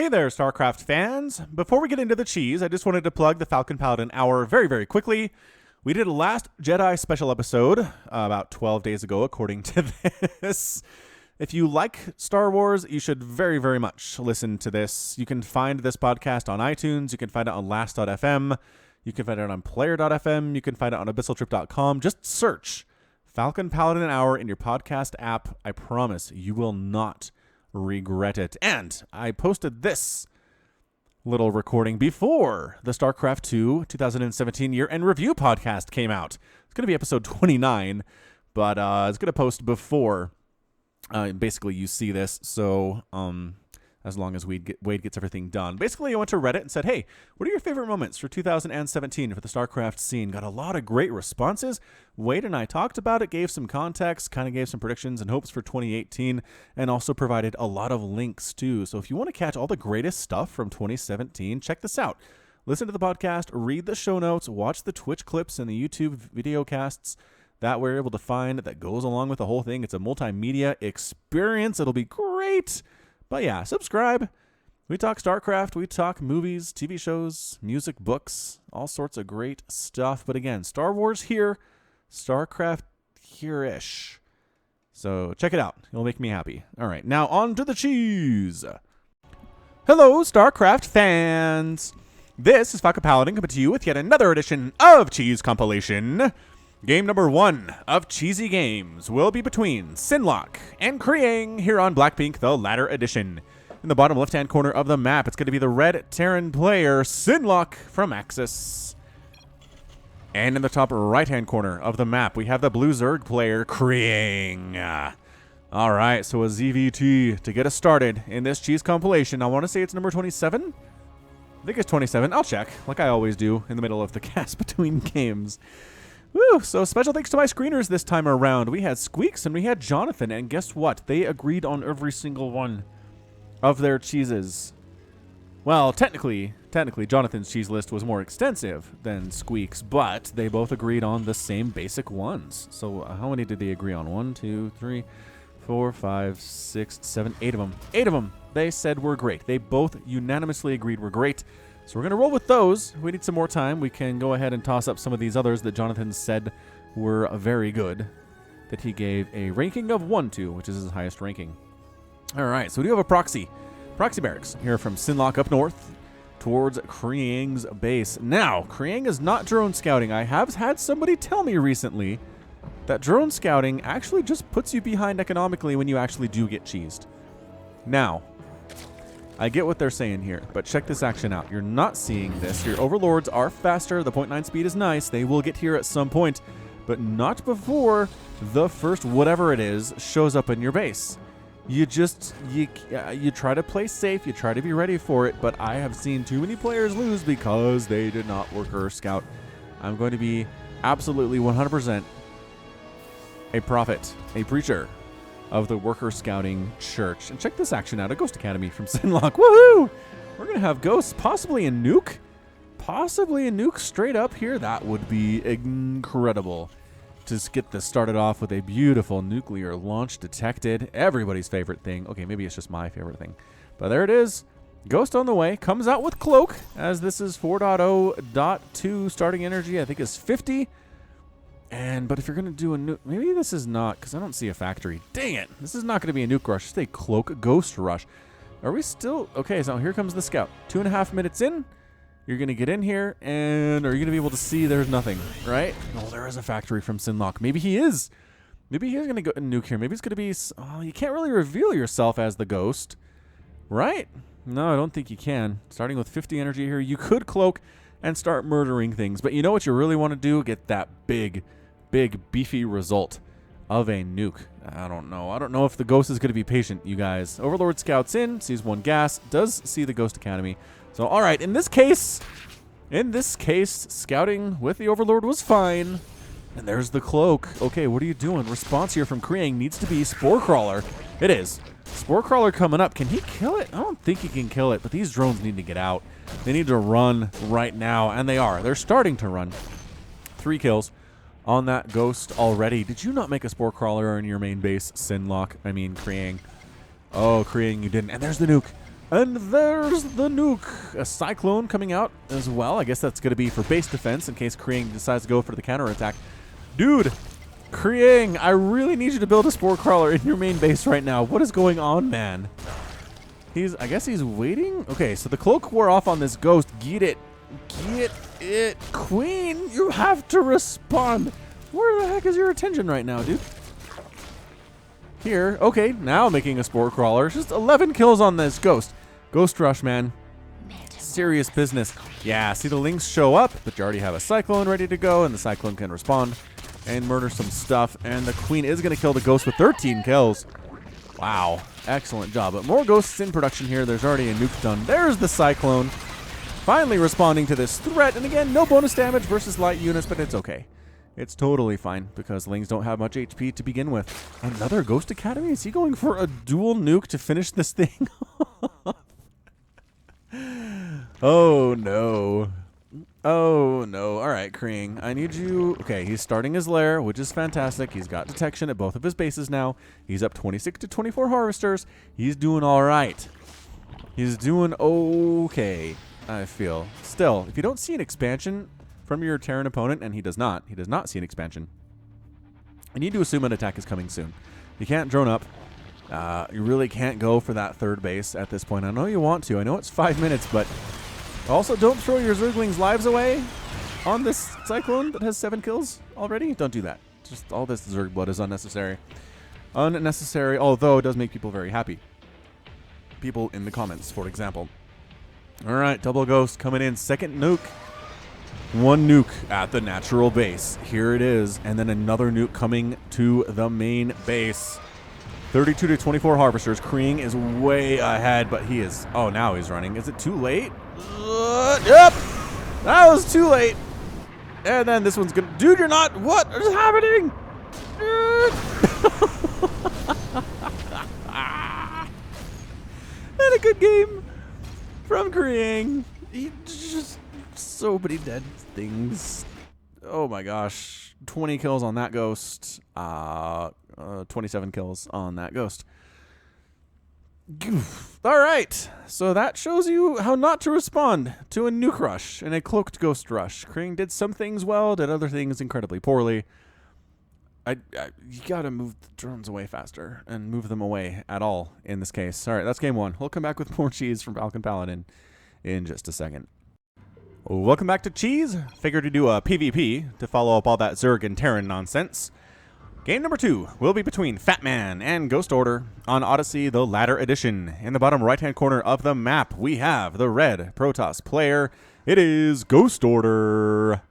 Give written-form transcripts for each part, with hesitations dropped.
Hey there, StarCraft fans! Before we get into the cheese, I just wanted to plug the Falcon Paladin Hour very, very quickly. We did a Last Jedi special episode about 12 days ago, according to this. If you like Star Wars, you should very, very much listen to this. You can find this podcast on iTunes. You can find it on last.fm. You can find it on player.fm. You can find it on abyssaltrip.com. Just search Falcon Paladin Hour in your podcast app. I promise you will not regret it. And I posted this little recording before the StarCraft 2 2017 year-end review podcast came out. It's going to be episode 29, but it's going to post before basically you see this. So as long as Wade gets everything done. Basically, I went to Reddit and said, hey, what are your favorite moments for 2017 for the StarCraft scene? Got a lot of great responses. Wade and I talked about it, gave some context, kind of gave some predictions and hopes for 2018, and also provided a lot of links too. So if you want to catch all the greatest stuff from 2017, check this out. Listen to the podcast, read the show notes, watch the Twitch clips and the YouTube video casts that we're able to find that goes along with the whole thing. It's a multimedia experience. It'll be great. But yeah, subscribe. We talk StarCraft, we talk movies, TV shows, music, books, all sorts of great stuff. But again, Star Wars here, StarCraft here-ish. So check it out. It'll make me happy. All right, now on to the cheese. Hello, StarCraft fans. This is Falcon Paladin coming to you with yet another edition of Cheese Compilation. Game number 1 of Cheesy Games will be between Locke and Kriang here on Blackpink, the latter edition. In the bottom left-hand corner of the map, it's going to be the red Terran player, Locke from Axis. And in the top right-hand corner of the map, we have the blue Zerg player, Kriang. All right, so a ZVT to get us started in this cheese compilation. I want to say it's number 27. I think it's 27. I'll check, like I always do in the middle of the cast between games. Woo! So special thanks to my screeners this time around. We had Squeaks and we had Jonathan, and guess what? They agreed on every single one of their cheeses. Well, technically, Jonathan's cheese list was more extensive than Squeaks, but they both agreed on the same basic ones. So how many did they agree on? 1, 2, 3, 4, 5, 6, 7, 8 of them. 8 of them they said were great. They both unanimously agreed were great. So we're going to roll with those. We need some more time. We can go ahead and toss up some of these others that Jonathan said were very good, that he gave a ranking of 1 to, which is his highest ranking. All right, so we do have a proxy barracks here from Locke up north towards Kriang's base. Now, Kriang is not drone scouting. I have had somebody tell me recently that drone scouting actually just puts you behind economically when you actually do get cheesed. Now, I get what they're saying here, but check this action out. You're not seeing this. Your overlords are faster. The 0.9 speed is nice. They will get here at some point, but not before the first whatever it is shows up in your base. You try to play safe. You try to be ready for it, but I have seen too many players lose because they did not worker scout. I'm going to be absolutely 100% a prophet, a preacher of the worker scouting church. And check this action out, a Ghost Academy from Locke. Woohoo! We're going to have ghosts, possibly a nuke. Possibly a nuke straight up here. That would be incredible. Just get this started off with a beautiful nuclear launch detected. Everybody's favorite thing. Okay, maybe it's just my favorite thing. But there it is. Ghost on the way. Comes out with Cloak, as this is 4.0.2 starting energy, I think is 50. But if you're going to do a nuke, maybe this is not, because I don't see a factory. Dang it. This is not going to be a nuke rush. It's a Cloak Ghost rush. Are we still? Okay, so here comes the scout. 2.5 minutes in. You're going to get in here, and are you going to be able to see there's nothing, right? No, there is a factory from Locke. Maybe he is. Maybe he is going to go nuke here. Maybe it's going to be, oh, you can't really reveal yourself as the ghost, right? No, I don't think you can. Starting with 50 energy here, you could cloak and start murdering things. But you know what you really want to do? Get that big beefy result of a nuke. I don't know if the ghost is going to be patient, you guys. Overlord scouts in, sees 1 gas, does see the Ghost Academy. So, all right, in this case, scouting with the Overlord was fine. And there's the Cloak. Okay, what are you doing? Response here from Kriang needs to be Spore Crawler. It is. Spore Crawler coming up. Can he kill it? I don't think he can kill it, but these drones need to get out. They need to run right now, and they are. They're starting to run. 3 kills on that ghost already. Did you not make a Spore Crawler in your main base, Kriang? Oh, Kriang, you didn't. And there's the nuke. And there's the nuke. A Cyclone coming out as well. I guess that's going to be for base defense in case Kriang decides to go for the counterattack. Dude, Kriang, I really need you to build a Spore Crawler in your main base right now. What is going on, man? I guess he's waiting? Okay, so the cloak wore off on this ghost. Get it. Get it. Queen, you have to respond. Where the heck is your attention right now, dude? Here. Okay, now making a Spore Crawler. Just 11 kills on this ghost. Ghost rush, man. Serious business. Yeah, see the Lynx show up, but you already have a Cyclone ready to go, and the Cyclone can respond and murder some stuff. And the Queen is going to kill the ghost with 13 kills. Wow. Excellent job. But more ghosts in production here. There's already a nuke done. There's the Cyclone. Finally responding to this threat. And again, no bonus damage versus light units, but it's okay. It's totally fine because Lings don't have much HP to begin with. Another Ghost Academy? Is he going for a dual nuke to finish this thing off? Oh, no. Oh, no. All right, Kriang, I need you. Okay, he's starting his lair, which is fantastic. He's got detection at both of his bases now. He's up 26 to 24 harvesters. He's doing all right. He's doing okay, I feel. Still, if you don't see an expansion from your Terran opponent, and he does not see an expansion, you need to assume an attack is coming soon. You can't drone up. You really can't go for that third base at this point. I know you want to. I know it's 5 minutes, but also don't throw your Zerglings' lives away on this Cyclone that has 7 kills already. Don't do that. Just all this Zerg blood is unnecessary. Unnecessary, although it does make people very happy. People in the comments, for example. All right, double ghost coming in. Second nuke. One nuke at the natural base. Here it is. And then another nuke coming to the main base. 32 to 24 harvesters. Kriang is way ahead, but he is... Oh, now he's running. Is it too late? Yep! That was too late. And then this one's gonna... Dude, you're not... What is happening? And a good game from Kriang. He just... So many dead things. Oh my gosh. 20 kills on that ghost. 27 kills on that ghost. All right. So that shows you how not to respond to a nuke rush and a cloaked ghost rush. Kriang did some things well, did other things incredibly poorly. You got to move the drones away faster and move them away at all in this case. All right, that's game one. We'll come back with more cheese from Falcon Paladin in just a second. Welcome back to Cheese. Figured to do a PvP to follow up all that Zerg and Terran nonsense. Game number 2 will be between Fatman and Ghost Order on Odyssey, the Ladder Edition. In the bottom right-hand corner of the map, we have the red Protoss player. It is Ghost Order.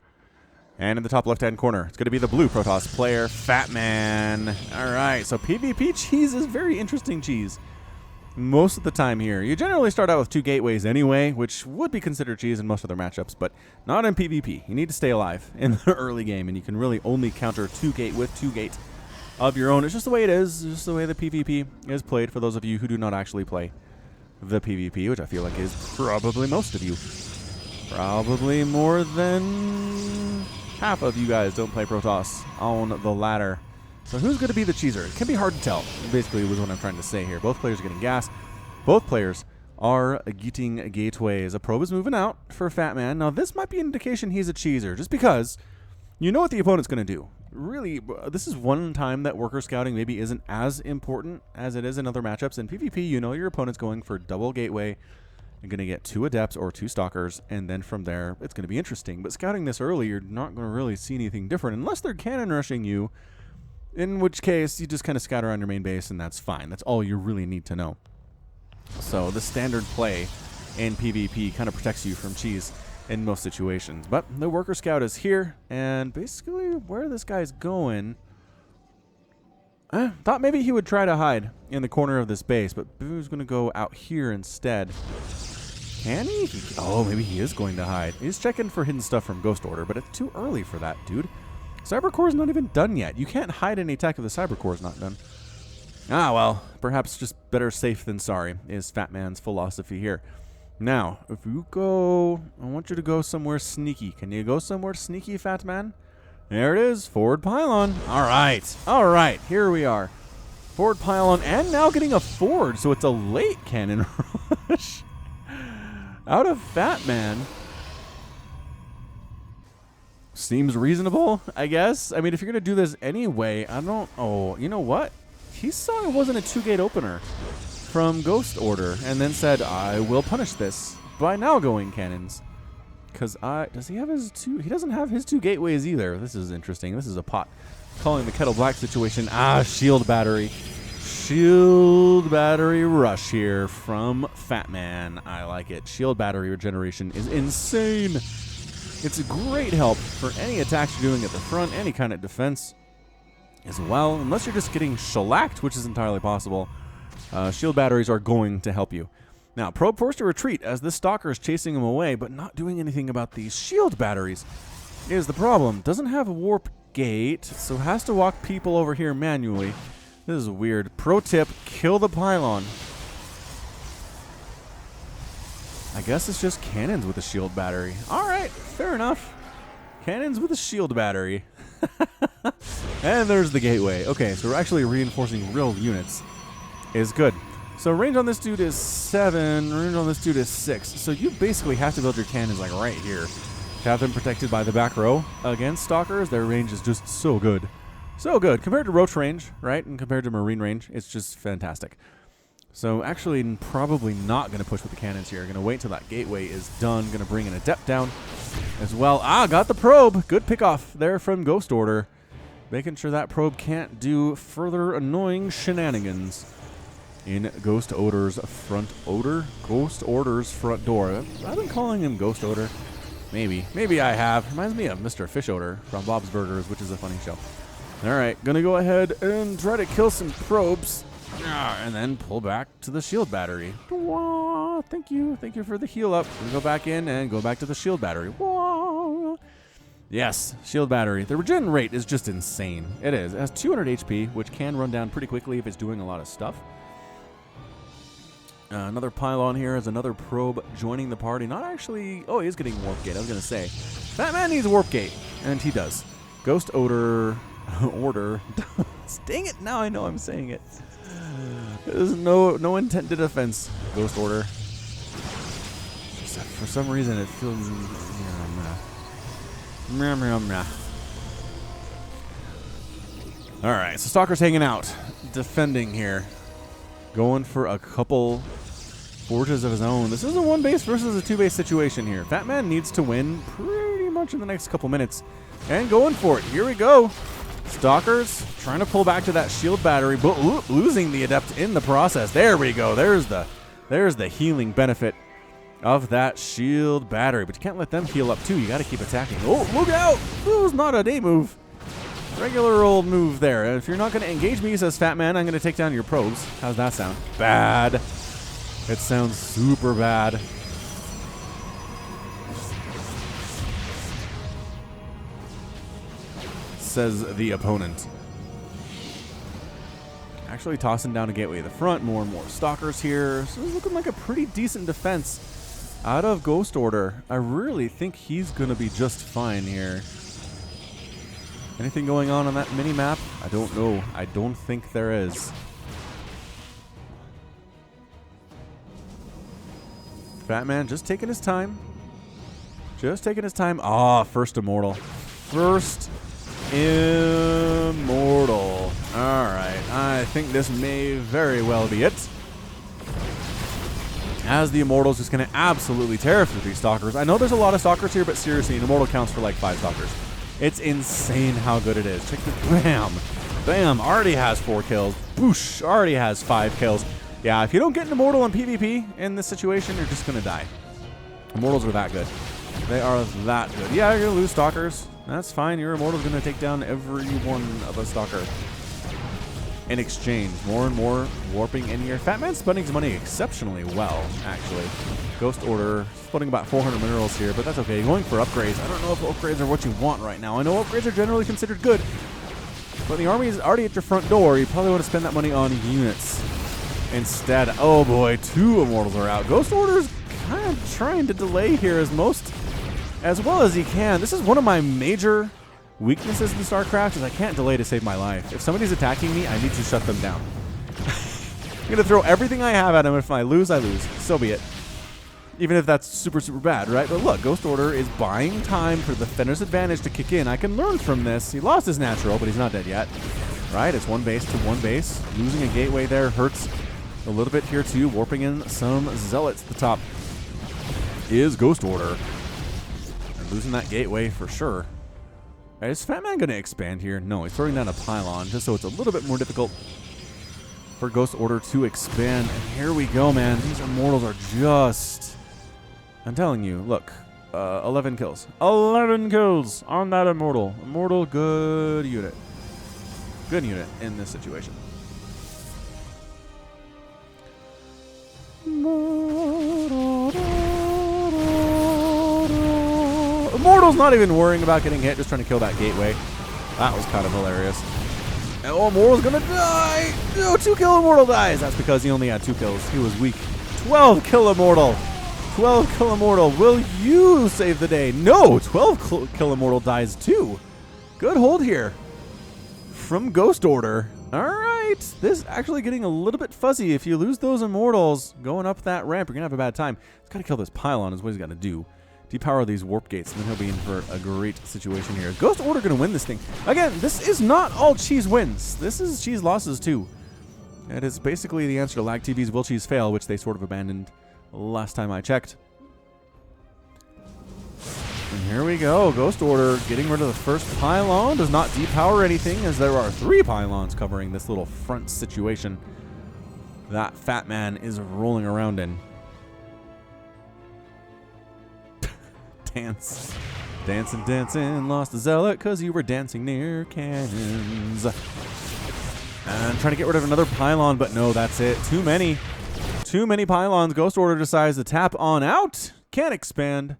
And in the top left-hand corner, it's going to be the blue Protoss player, Fatman. All right, so PvP Cheese is very interesting cheese. Most of the time here. You generally start out with 2 gateways anyway, which would be considered cheese in most other matchups, but not in PvP. You need to stay alive in the early game, and you can really only counter 2 gate with 2 gate of your own. It's just the way it is. It's just the way the PvP is played for those of you who do not actually play the PvP, which I feel like is probably most of you. Probably more than half of you guys don't play Protoss on the ladder. So who's going to be the cheeser? It can be hard to tell, basically, was what I'm trying to say here. Both players are getting gas. Both players are getting gateways. A probe is moving out for Fatman. Now, this might be an indication he's a cheeser, just because you know what the opponent's going to do. Really, this is one time that worker scouting maybe isn't as important as it is in other matchups. In PvP, you know your opponent's going for double gateway. You're going to get 2 adepts or 2 stalkers, and then from there, it's going to be interesting. But scouting this early, you're not going to really see anything different, unless they're cannon rushing you, in which case you just kind of scatter on your main base, and that's fine. That's all you really need to know. So the standard play in PvP kind of protects you from cheese in most situations. But the worker scout is here, and basically where this guy's going, I thought maybe he would try to hide in the corner of this base, but Boo's going to go out here instead. Can he? Oh, maybe he is going to hide. He's checking for hidden stuff from Ghost Order, but it's too early for that, dude. Cybercore is not even done yet. You can't hide any attack if the Cybercore is not done. Ah, well, perhaps just better safe than sorry is Fatman's philosophy here. Now, if you go... I want you to go somewhere sneaky. Can you go somewhere sneaky, Fatman? There it is. Forward pylon. All right. All right. Here we are. Forward pylon and now getting a forward, so it's a late cannon gosh. Out of Fatman. Seems reasonable, I guess. I mean, if you're going to do this anyway, I don't... Oh, you know what? He saw it wasn't a 2-gate opener from Ghost Order and then said, I will punish this by now going cannons. Because does he have his 2... He doesn't have his 2 gateways either. This is interesting. This is a pot calling the kettle black situation. Shield battery. Shield battery rush here from Fatman. I like it. Shield battery regeneration is insane. It's a great help for any attacks you're doing at the front, any kind of defense as well. Unless you're just getting shellacked, which is entirely possible. Shield batteries are going to help you. Now, Probe forced to retreat as this stalker is chasing him away, but not doing anything about these shield batteries is the problem. Doesn't have a warp gate, so has to walk people over here manually. This is weird. Pro tip, kill the pylon. I guess it's just cannons with a shield battery. All right, fair enough. Cannons with a shield battery. And there's the gateway. Okay, so we're actually reinforcing real units. Is good. So range on this dude is 7. Range on this dude is 6. So you basically have to build your cannons like right here to have them protected by the back row against stalkers. Their range is just so good. So good. Compared to roach range, right? And compared to marine range, it's just fantastic. So actually probably not going to push with the cannons here. Going to wait till that gateway is done. Going to bring an adept down as well. Got the probe. Good pickoff there from Ghost Order. Making sure that probe can't do further annoying shenanigans in Ghost Order's front door. I've been calling him Ghost Order. Maybe I have. Reminds me of Mr. Fish Odor from Bob's Burgers, which is a funny show. All right, gonna go ahead and try to kill some probes, and then pull back to the shield battery. Thank you for the heal up. We go back in and go back to the shield battery. Yes, shield battery. The regen rate is just insane. It is. It has 200 HP, which can run down pretty quickly if it's doing a lot of stuff. Another pylon here is another probe joining the party. Not actually... Oh, he is getting warp gate. I was going to say. Fatman needs warp gate, and he does. Ghost Order... Dang it, now I know I'm saying it. There's no intent to defense, Ghost Order. For some reason, it feels... Alright, so Stalker's hanging out. Defending here. Going for a couple forges of his own. This is a 1-base versus a 2-base situation here. Fatman needs to win pretty much in the next couple minutes. And going for it. Here we go. Stalkers trying to pull back to that shield battery, but losing the adept in the process. There we go. There's the healing benefit of that shield battery. But you can't let them heal up too. You got to keep attacking. Oh, look out! That was not a day move. Regular old move there. If you're not going to engage me, says Fatman, I'm going to take down your probes. How's that sound? Bad. It sounds super bad. Says the opponent. Actually tossing down a gateway at the front. More and more stalkers here. So it's looking like a pretty decent defense out of Ghost Order. I really think he's going to be just fine here. Anything going on that mini-map? I don't know. I don't think there is. Fatman just taking his time. Just taking his time. First immortal. First immortal. Alright. I think this may very well be it. As the immortal's just going to absolutely tear through these stalkers. I know there's a lot of stalkers here, but seriously, an immortal counts for like 5 stalkers. It's insane how good it is. Check the bam. Bam. Already has 4 kills. Boosh. Already has 5 kills. Yeah, if you don't get an immortal in PvP in this situation, you're just going to die. Immortals are that good. They are that good. Yeah, you're going to lose stalkers. That's fine. Your immortal's going to take down every one of a stalker. In exchange, more and more warping in here. Fatman's spending his money exceptionally well, actually. Ghost Order spending about 400 minerals here, but that's okay. Going for upgrades. I don't know if upgrades are what you want right now. I know upgrades are generally considered good, but the army is already at your front door. You probably want to spend that money on units instead. Oh boy, 2 immortals are out. Ghost Order's kind of trying to delay here as well as he can. This is one of my major weaknesses in StarCraft is I can't delay to save my life. If somebody's attacking me, I need to shut them down. I'm going to throw everything I have at him. If I lose, I lose. So be it. Even if that's super, super bad, right? But look, Ghost Order is buying time for the defender's advantage to kick in. I can learn from this. He lost his natural, but he's not dead yet. Right? It's one base to one base. Losing a gateway there hurts a little bit here, too. Warping in some Zealots. The top is Ghost Order. And losing that gateway for sure. Right, is Fatman going to expand here? No, he's throwing down a pylon just so it's a little bit more difficult for Ghost Order to expand. And here we go, man. These Immortals are just... I'm telling you, look. 11 kills. 11 kills on that Immortal. Immortal, good unit. Good unit in this situation. Immortal's not even worrying about getting hit, just trying to kill that gateway. That was kind of hilarious. And Immortal's gonna die! No, 2-kill Immortal dies! That's because he only had 2 kills. He was weak. 12-kill Immortal! 12-kill Immortal, will you save the day? No! 12-kill Immortal dies too. Good hold here from Ghost Order. Alright, this is actually getting a little bit fuzzy. If you lose those Immortals going up that ramp, you're going to have a bad time. He's got to kill this pylon is what he's got to do. Depower these warp gates, and then he'll be in for a great situation here. Is Ghost Order going to win this thing? Again, this is not all Cheese wins. This is Cheese losses too. It is basically the answer to Lag TV's Will Cheese Fail, which they sort of abandoned last time I checked. And here we go. Ghost Order getting rid of the first pylon. Does not depower anything, as there are 3 pylons covering this little front situation that Fatman is rolling around in. Dance. Dancing, dancing. Lost a zealot because you were dancing near cannons. And trying to get rid of another pylon, but no, that's it. Too many. Too many pylons. Ghost Order decides to tap on out. Can't expand.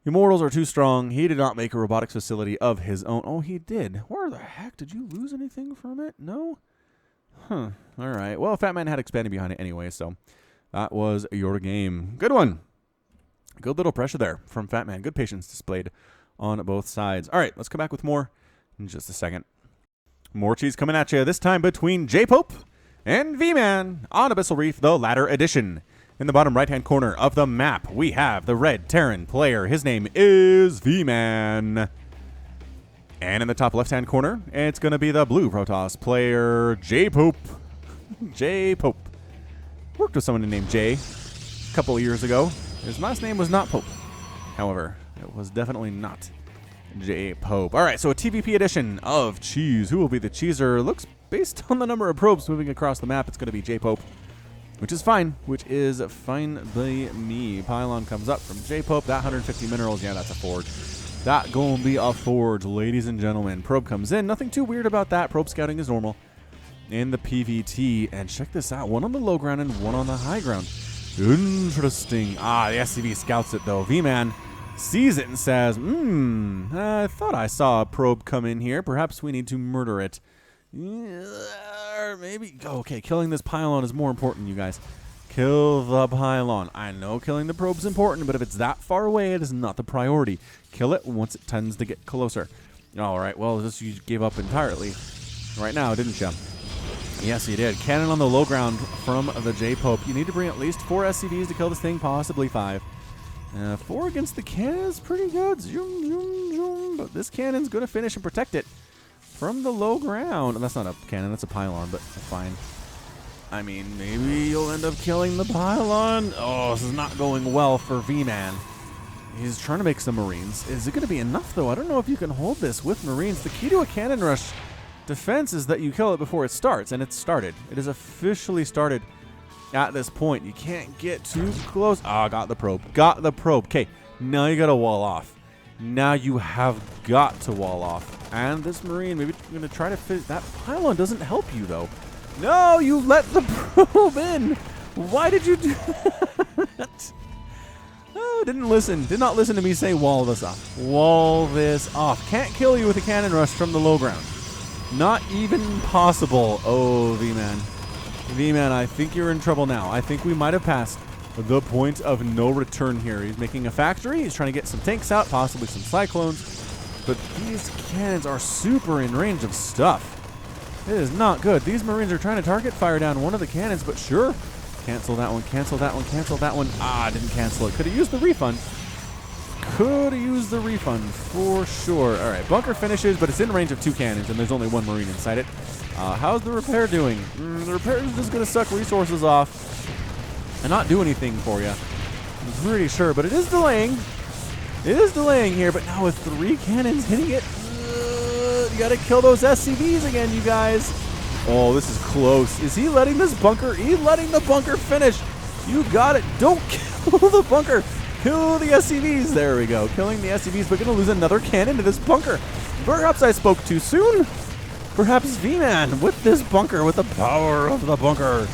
Immortals are too strong. He did not make a robotics facility of his own. Oh, he did. Where the heck? Did you lose anything from it? No? Huh. All right. Well, Fatman had expanded behind it anyway, so that was your game. Good one. Good little pressure there from Fatman. Good patience displayed on both sides. All right, let's come back with more in just a second. More cheese coming at you, this time between J-Pope and V-Man on Abyssal Reef, the latter edition. In the bottom right-hand corner of the map, we have the red Terran player. His name is V-Man. And in the top left-hand corner, it's going to be the blue Protoss player, J-Pope. J-Pope. Worked with someone named Jay a couple of years ago. His last name was not Pope. However, it was definitely not J-Pope. All right, so a TVP edition of Cheese. Who will be the cheeser? Looks based on the number of probes moving across the map, it's going to be J-Pope. Which is fine by me. Pylon comes up from J-Pope. That 150 minerals, yeah, that's a forge. That gonna be a forge, ladies and gentlemen. Probe comes in. Nothing too weird about that. Probe scouting is normal in the PVT. And check this out. One on the low ground and one on the high ground. Interesting. Ah, the SCV scouts it, though. V-Man sees it and says, I thought I saw a probe come in here. Perhaps we need to murder it. Maybe. Okay, killing this pylon is more important, you guys. Kill the pylon. I know killing the probe's important, but if it's that far away, it is not the priority. Kill it once it tends to get closer. All right, well, you gave up entirely right now, didn't you? Yes, you did. Cannon on the low ground from the J-Pope. You need to bring at least 4 SCVs to kill this thing, possibly 5. 4 against the cannon is pretty good. Zoom, zoom, zoom. But this cannon's going to finish and protect it from the low ground. That's not a cannon, that's a pylon, but fine. I mean, maybe you'll end up killing the pylon. Oh, this is not going well for V-Man. He's trying to make some Marines. Is it going to be enough, though? I don't know if you can hold this with Marines. The key to a cannon rush defense is that you kill it before it starts, and it's started. It is officially started at this point. You can't get too close. Ah, got the probe. Got the probe. Okay, now you got to wall off. Now you have got to wall off. And this Marine, maybe you're going to try to fit. That pylon doesn't help you, though. No, you let the probe in. Why did you do that? Oh, didn't listen. Did not listen to me say wall this off. Wall this off. Can't kill you with a cannon rush from the low ground. Not even possible. Oh, V-Man. V-Man, I think you're in trouble now. I think we might have passed the point of no return here. He's making a factory. He's trying to get some tanks out, possibly some Cyclones. But these cannons are super in range of stuff. It is not good. These Marines are trying to target fire down one of the cannons, but sure. Cancel that one, cancel that one, cancel that one. Ah, didn't cancel it. Could have used the refund. Could have used the refund for sure. All right, bunker finishes, but it's in range of 2 cannons, and there's only 1 Marine inside it. How's the repair doing? The repair is just going to suck resources off and not do anything for you. I'm pretty sure, but it is delaying. It is delaying here, but now with 3 cannons hitting it, you got to kill those SCVs again, you guys. Oh, this is close. Is he letting this bunker? He's letting the bunker finish. You got it. Don't kill the bunker. Kill the SCVs. There we go. Killing the SCVs, but going to lose another cannon to this bunker. Perhaps I spoke too soon. Perhaps V-Man with this bunker, with the power of the bunker,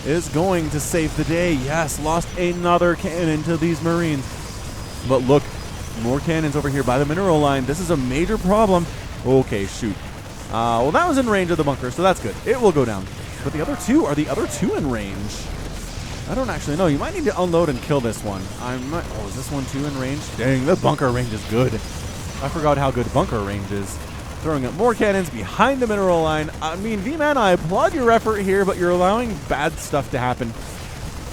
is going to save the day. Yes, lost another cannon to these Marines. But look, more cannons over here by the mineral line. This is a major problem. Okay, shoot. Well, that was in range of the bunker, so that's good. It will go down. But the other 2, are the other 2 in range? I don't actually know. You might need to unload and kill this one. Oh, is this one too in range? Dang, the bunker range is good. I forgot how good bunker range is. Throwing up more cannons behind the mineral line. I mean, V-Man, I applaud your effort here, but you're allowing bad stuff to happen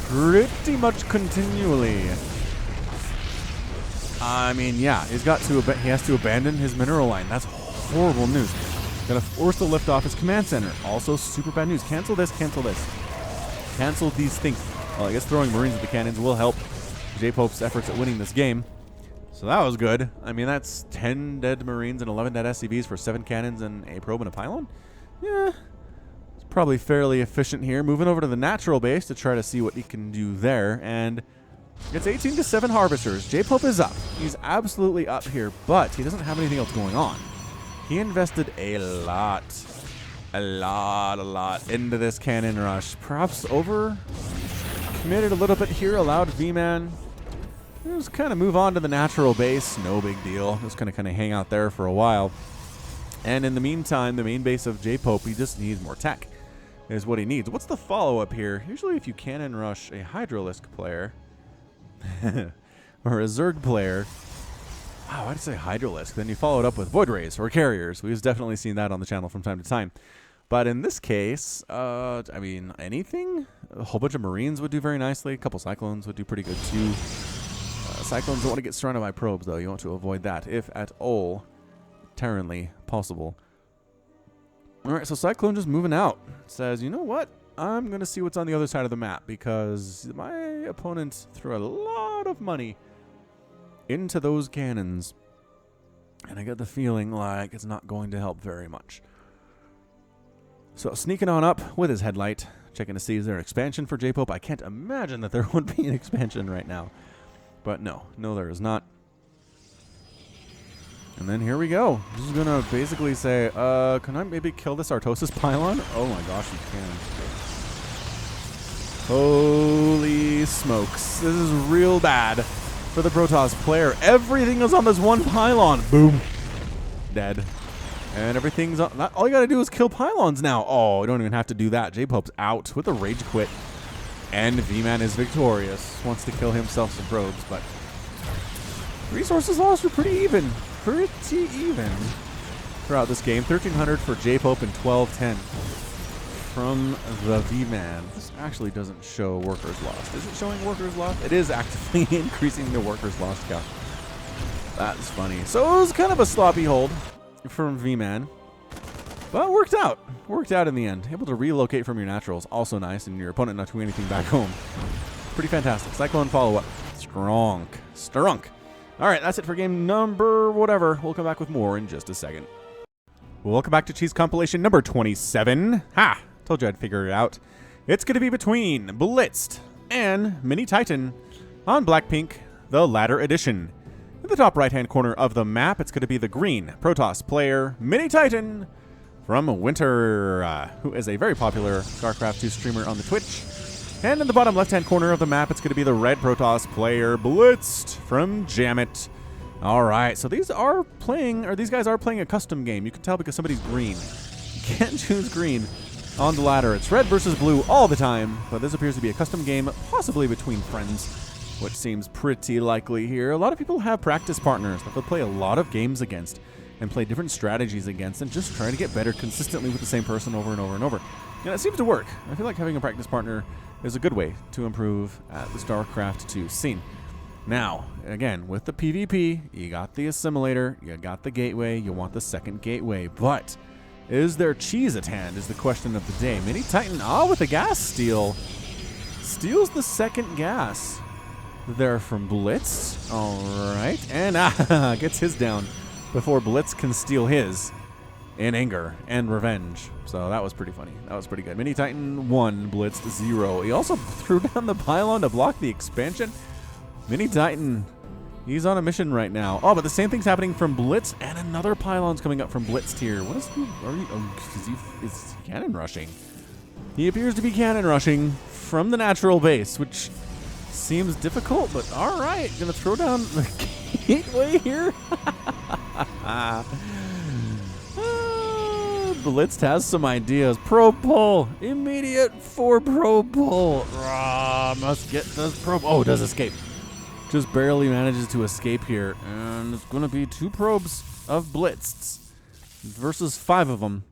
pretty much continually. I mean, yeah, he has to abandon his mineral line. That's horrible news. Gonna force the lift off his command center. Also super bad news. Cancel this, cancel this. Cancel these things. Well, I guess throwing Marines at the cannons will help J-Pope's efforts at winning this game. So that was good. I mean, that's 10 dead Marines and 11 dead SCVs for 7 cannons and a probe and a pylon. Yeah, it's probably fairly efficient here. Moving over to the natural base to try to see what he can do there. And it's 18 to 7 harvesters. J-Pope is up. He's absolutely up here, but he doesn't have anything else going on. He invested a lot into this cannon rush. Perhaps committed a little bit here, allowed V-Man to just kind of move on to the natural base. No big deal. Just going to kind of hang out there for a while. And in the meantime, the main base of J-Pope, he just needs more tech is what he needs. What's the follow-up here? Usually if you cannon rush a Hydralisk player or a Zerg player, wow, I'd say Hydralisk. Then you follow it up with Void Rays or Carriers. We've definitely seen that on the channel from time to time. But in this case, I mean, anything? A whole bunch of Marines would do very nicely. A couple Cyclones would do pretty good too. Cyclones don't want to get surrounded by probes, though. You want to avoid that, if at all Terranly possible. All right, so Cyclone just moving out. Says, you know what? I'm going to see what's on the other side of the map, because my opponent threw a lot of money into those cannons. And I get the feeling like it's not going to help very much. So sneaking on up with his headlight, checking to see is there an expansion for J-Pope. I can't imagine that there would be an expansion right now. But no, there is not. And then here we go. This is going to basically say, can I maybe kill this Artosis pylon? Oh my gosh, you can. Holy smokes. This is real bad for the Protoss player. Everything is on this one pylon. Boom. Dead. And everything's on. All you got to do is kill pylons now. Oh, you don't even have to do that. J-Pope's out with a rage quit. And V-Man is victorious. Wants to kill himself some probes, but resources lost are pretty even. Pretty even throughout this game. 1,300 for J-Pope and 1,210 from the V-Man. This actually doesn't show workers lost. Is it showing workers lost? It is actively increasing the workers lost count. That's funny. So it was kind of a sloppy hold from V-Man, but worked out. Worked out in the end. Able to relocate from your naturals. Also nice, and your opponent not doing anything back home. Pretty fantastic. Cyclone follow-up. Strong. All right, that's it for game number whatever. We'll come back with more in just a second. Welcome back to Cheese Compilation number 27. Ha! Told you I'd figure it out. It's going to be between Blitzed and Mini Titan on Blackpink, the latter edition. In the top right-hand corner of the map, it's going to be the green Protoss player, Mini Titan, from Winter, who is a very popular StarCraft 2 streamer on the Twitch. And in the bottom left-hand corner of the map, it's going to be the red Protoss player, Blitzed, from Jamit. All right, so these guys are playing a custom game. You can tell because somebody's green. You can't choose green on the ladder. It's red versus blue all the time, but this appears to be a custom game, possibly between friends, which seems pretty likely here. A lot of people have practice partners that they'll play a lot of games against. and play different strategies against and just try to get better consistently with the same person over and over and over. And it seems to work. I feel like having a practice partner is a good way to improve at the StarCraft 2 scene. Now, again, with the PvP, you got the assimilator, you got the gateway, you want the second gateway, but is there cheese at hand is the question of the day. Mini Titan, with a gas steal, steals the second gas there from Blitz. All right, and gets his down before Blitz can steal his in anger and revenge. So that was pretty funny. That was pretty good. Mini Titan 1, Blitz 0. He also threw down the pylon to block the expansion. Mini Titan, he's on a mission right now. Oh, but the same thing's happening from Blitz, and another pylon's coming up from Blitz tier. What is he? Is he cannon rushing? He appears to be cannon rushing from the natural base, which seems difficult, but all right. Gonna throw down the gateway here. Blitz has some ideas. Probe pull. Immediate for probe pull. Must get this probe. Oh, does escape. Just barely manages to escape here. And it's going to be 2 probes of Blitz versus 5 of them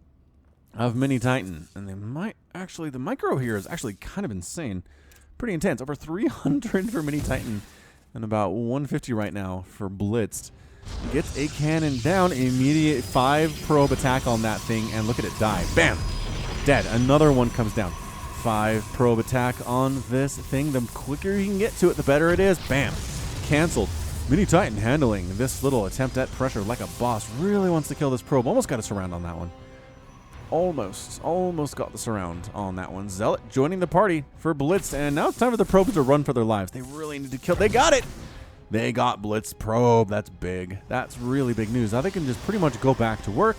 of Mini Titan. And they might actually, the micro here is actually kind of insane. Pretty intense. Over 300 for Mini Titan and about 150 right now for Blitz. Gets a cannon down, immediate 5 probe attack on that thing, and look at it die. Bam! Dead. Another one comes down. 5 probe attack on this thing. The quicker you can get to it, the better it is. Bam! Cancelled. Mini Titan handling this little attempt at pressure like a boss. Really wants to kill this probe. Almost got a surround on that one. Almost got the surround on that one. Zealot joining the party for Blitz, and now it's time for the probes to run for their lives. They really need to kill. They got it! They got Blitz probe. That's big. That's really big news. Now they can just pretty much go back to work,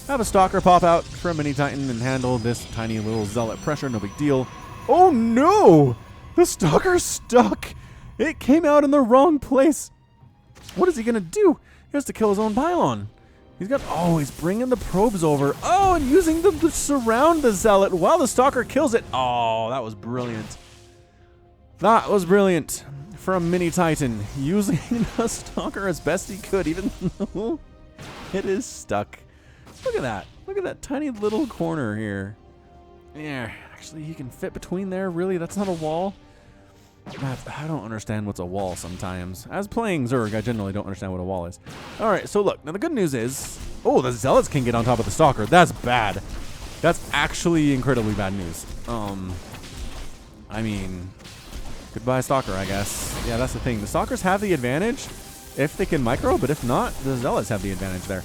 have a stalker pop out from Mini Titan and handle this tiny little zealot pressure. No big deal. Oh no! The stalker's stuck. It came out in the wrong place. What is he going to do? He has to kill his own pylon. He's bringing the probes over. Oh, and using them to surround the zealot while the stalker kills it. Oh, that was brilliant. That was brilliant. From Mini Titan, using the stalker as best he could, even though it is stuck. Look at that. Look at that tiny little corner here. Yeah, actually, he can fit between there. Really, that's not a wall. I don't understand what's a wall sometimes. As playing Zerg, I generally don't understand what a wall is. All right, so look. Now, the good news is, the Zealots can get on top of the stalker. That's bad. That's actually incredibly bad news. I mean, goodbye, Stalker, I guess. Yeah, that's the thing. The Stalkers have the advantage if they can micro, but if not, the Zealots have the advantage there.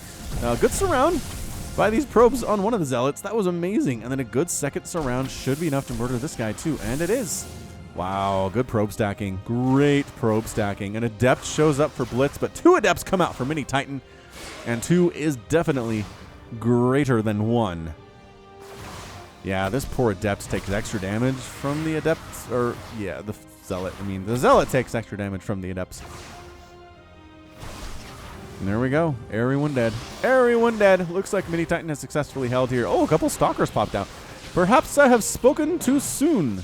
Good surround by these probes on one of the Zealots. That was amazing. And then a good second surround should be enough to murder this guy, too. And it is. Wow, good probe stacking. Great probe stacking. An Adept shows up for Blitz, but 2 Adepts come out for Mini Titan. And 2 is definitely greater than 1. Yeah, this poor Adept takes extra damage from the Adepts. The Zealot. The Zealot takes extra damage from the Adepts. And there we go. Everyone dead. Everyone dead. Looks like Mini Titan has successfully held here. Oh, a couple Stalkers popped out. Perhaps I have spoken too soon.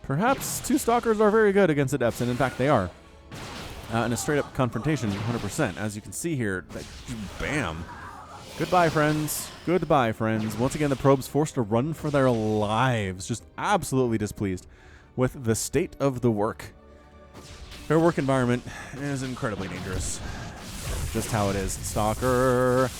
Perhaps 2 Stalkers are very good against Adepts, and in fact they are. In a straight-up confrontation, 100%. As you can see here, bam. Goodbye, friends. Goodbye, friends. Once again, the probes forced to run for their lives. Just absolutely displeased with the state of the work. Their work environment is incredibly dangerous. Just how it is. Stalker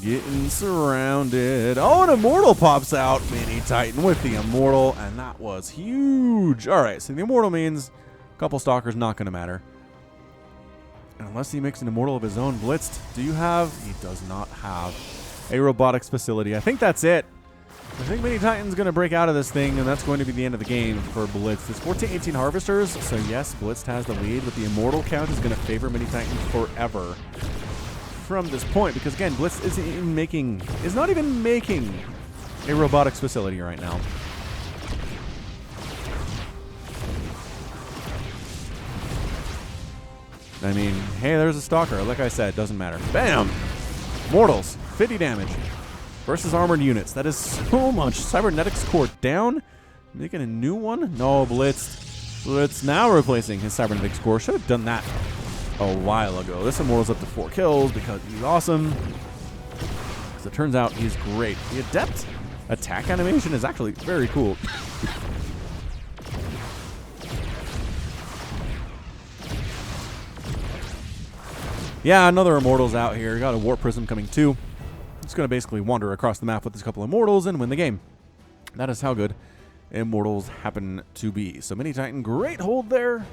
getting surrounded. Oh, an Immortal pops out. Mini Titan with the Immortal, and that was huge. All right, so the Immortal means a couple Stalkers not going to matter. Unless he makes an Immortal of his own. Blitzed. Do you have? He does not have a robotics facility. I think that's it. I think Mini Titan's going to break out of this thing, and that's going to be the end of the game for Blitz. It's 14-18 Harvesters, so yes, Blitz has the lead, but the Immortal count is going to favor Mini Titan forever from this point, because again, Blitz is not even making a robotics facility right now. I mean, hey, there's a Stalker. Like I said, doesn't matter. Bam! Mortals, 50 damage. Versus armored units. That is so much. Cybernetics core down. Making a new one? No, Blitz. Blitz now replacing his cybernetics core. Should have done that a while ago. This Immortal's up to 4 kills because he's awesome. As it turns out, he's great. The Adept attack animation is actually very cool. Yeah, another Immortal's out here. Got a Warp Prism coming too. Just going to basically wander across the map with this couple of Immortals and win the game. That is how good Immortals happen to be. So Mini Titan, great hold there.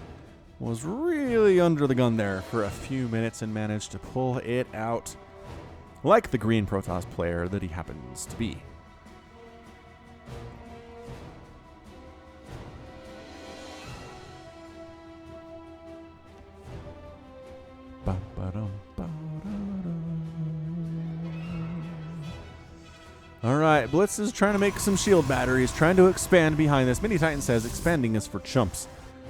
Was really under the gun there for a few minutes and managed to pull it out like the green Protoss player that he happens to be. Alright, Blitz is trying to make some shield batteries, trying to expand behind this. Mini Titan says expanding is for chumps.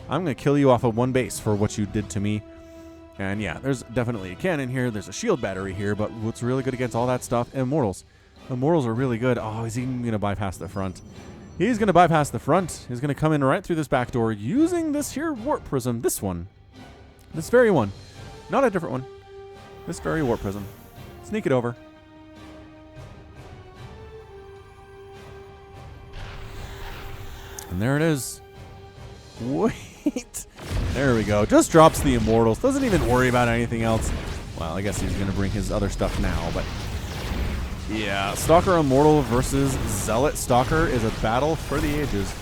I'm going to kill you off of 1 base for what you did to me. And yeah, there's definitely a cannon here. There's a shield battery here, but what's really good against all that stuff? Immortals. Immortals are really good. Oh, is he even going to bypass the front? He's going to bypass the front. He's going to come in right through this back door using this here Warp Prism. This one. This very one. Not a different one. This very Warp Prism. Sneak it over. And there it is. Wait. There we go. Just drops the Immortals. Doesn't even worry about anything else. Well, I guess he's going to bring his other stuff now, but yeah, Stalker Immortal versus Zealot Stalker is a battle for the ages.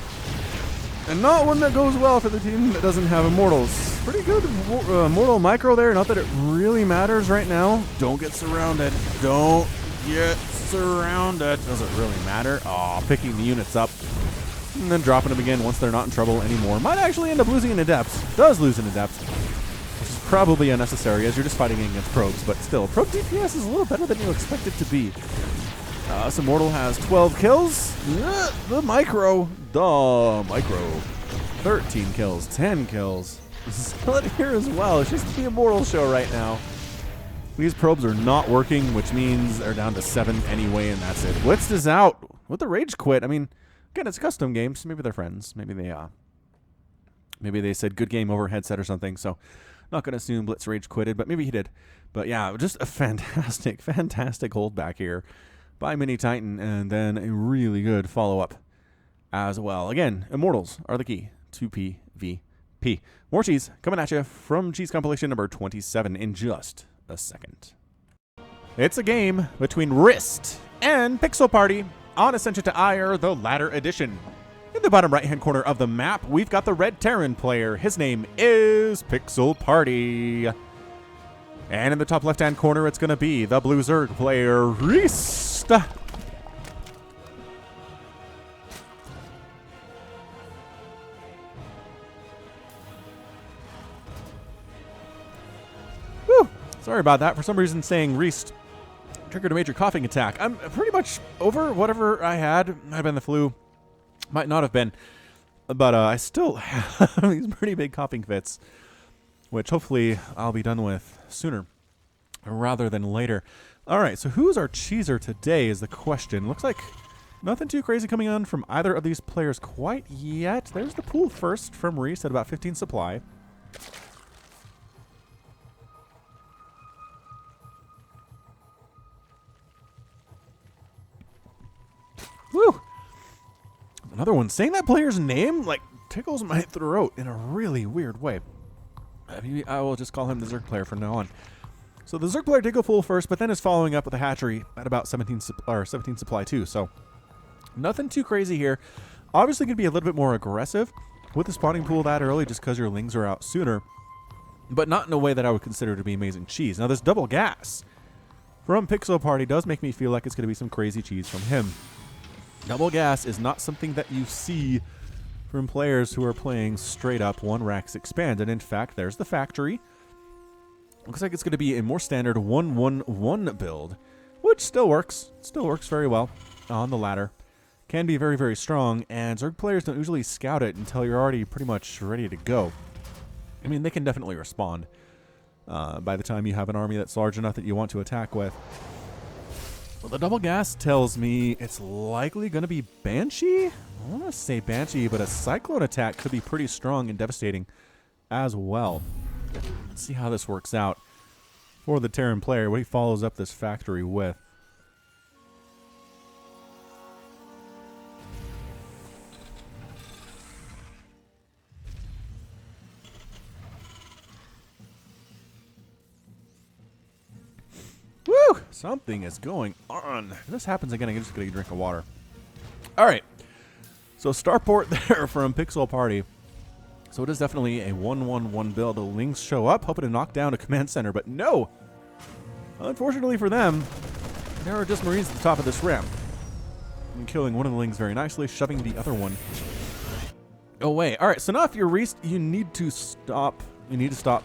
And not one that goes well for the team that doesn't have Immortals. Pretty good Immortal micro there. Not that it really matters right now. Don't get surrounded. Don't get surrounded. Doesn't really matter. Oh, picking the units up. And then dropping them again once they're not in trouble anymore. Might actually end up losing an Adept. Does lose an Adept. Which is probably unnecessary as you're just fighting against probes. But still, probe DPS is a little better than you expect it to be. This Immortal has 12 kills. The micro. 13 kills. 10 kills. Zealot here as well. It's just the Immortal show right now. These probes are not working, which means they're down to 7 anyway, and that's it. Blitzed is out with the Rage Quit. I mean, again, it's custom games. So maybe they're friends. Maybe they said good game over headset or something. So not going to assume Blitz Rage quitted, but maybe he did. But yeah, just a fantastic, fantastic hold back here by Mini Titan, and then a really good follow-up as well. Again, Immortals are the key to PvP. More cheese coming at you from Cheese Compilation number 27 in just a second. It's a game between Wrist and Pixel Party on Ascension to Ire, the latter edition. In the bottom right-hand corner of the map, we've got the Red Terran player. His name is Pixel Party. And in the top left-hand corner, it's going to be the Blue Zerg player, Wrist. Whew. Sorry about that. For some reason, saying Wrist triggered a major coughing attack. I'm pretty much over whatever I had. Might have been the flu. Might not have been. But I still have these pretty big coughing fits, which hopefully I'll be done with sooner rather than later. All right, so who's our cheeser today is the question. Looks like nothing too crazy coming on from either of these players quite yet. There's the pool first from Reese at about 15 supply. Woo! Another one. Saying that player's name, like, tickles my throat in a really weird way. I will just call him the Zerg player from now on. So the Zerg player did go full first, but then is following up with a hatchery at about 17 supply too. So nothing too crazy here. Obviously going to be a little bit more aggressive with the spawning pool that early just because your lings are out sooner. But not in a way that I would consider to be amazing cheese. Now this double gas from Pixel Party does make me feel like it's going to be some crazy cheese from him. Double gas is not something that you see from players who are playing straight up 1 Rax Expand. And in fact, there's the factory. Looks like it's going to be a more standard 1-1-1 build, which still works. Still works very well on the ladder. Can be very, very strong, and Zerg players don't usually scout it until you're already pretty much ready to go. I mean, they can definitely respond by the time you have an army that's large enough that you want to attack with. Well, the double gas tells me it's likely going to be Banshee. I want to say Banshee, but a Cyclone attack could be pretty strong and devastating as well. Let's see how this works out for the Terran player, what he follows up this factory with. Woo! Something is going on. If this happens again, I'm just going to drink of water. All right. So starport there from Pixel Party. So it is definitely a 1-1-1 build. The Lings show up, hoping to knock down a command center, but no! Unfortunately for them, there are just Marines at the top of this ramp. And killing one of the Lings very nicely, shoving the other one away. All right, so now if you're you need to stop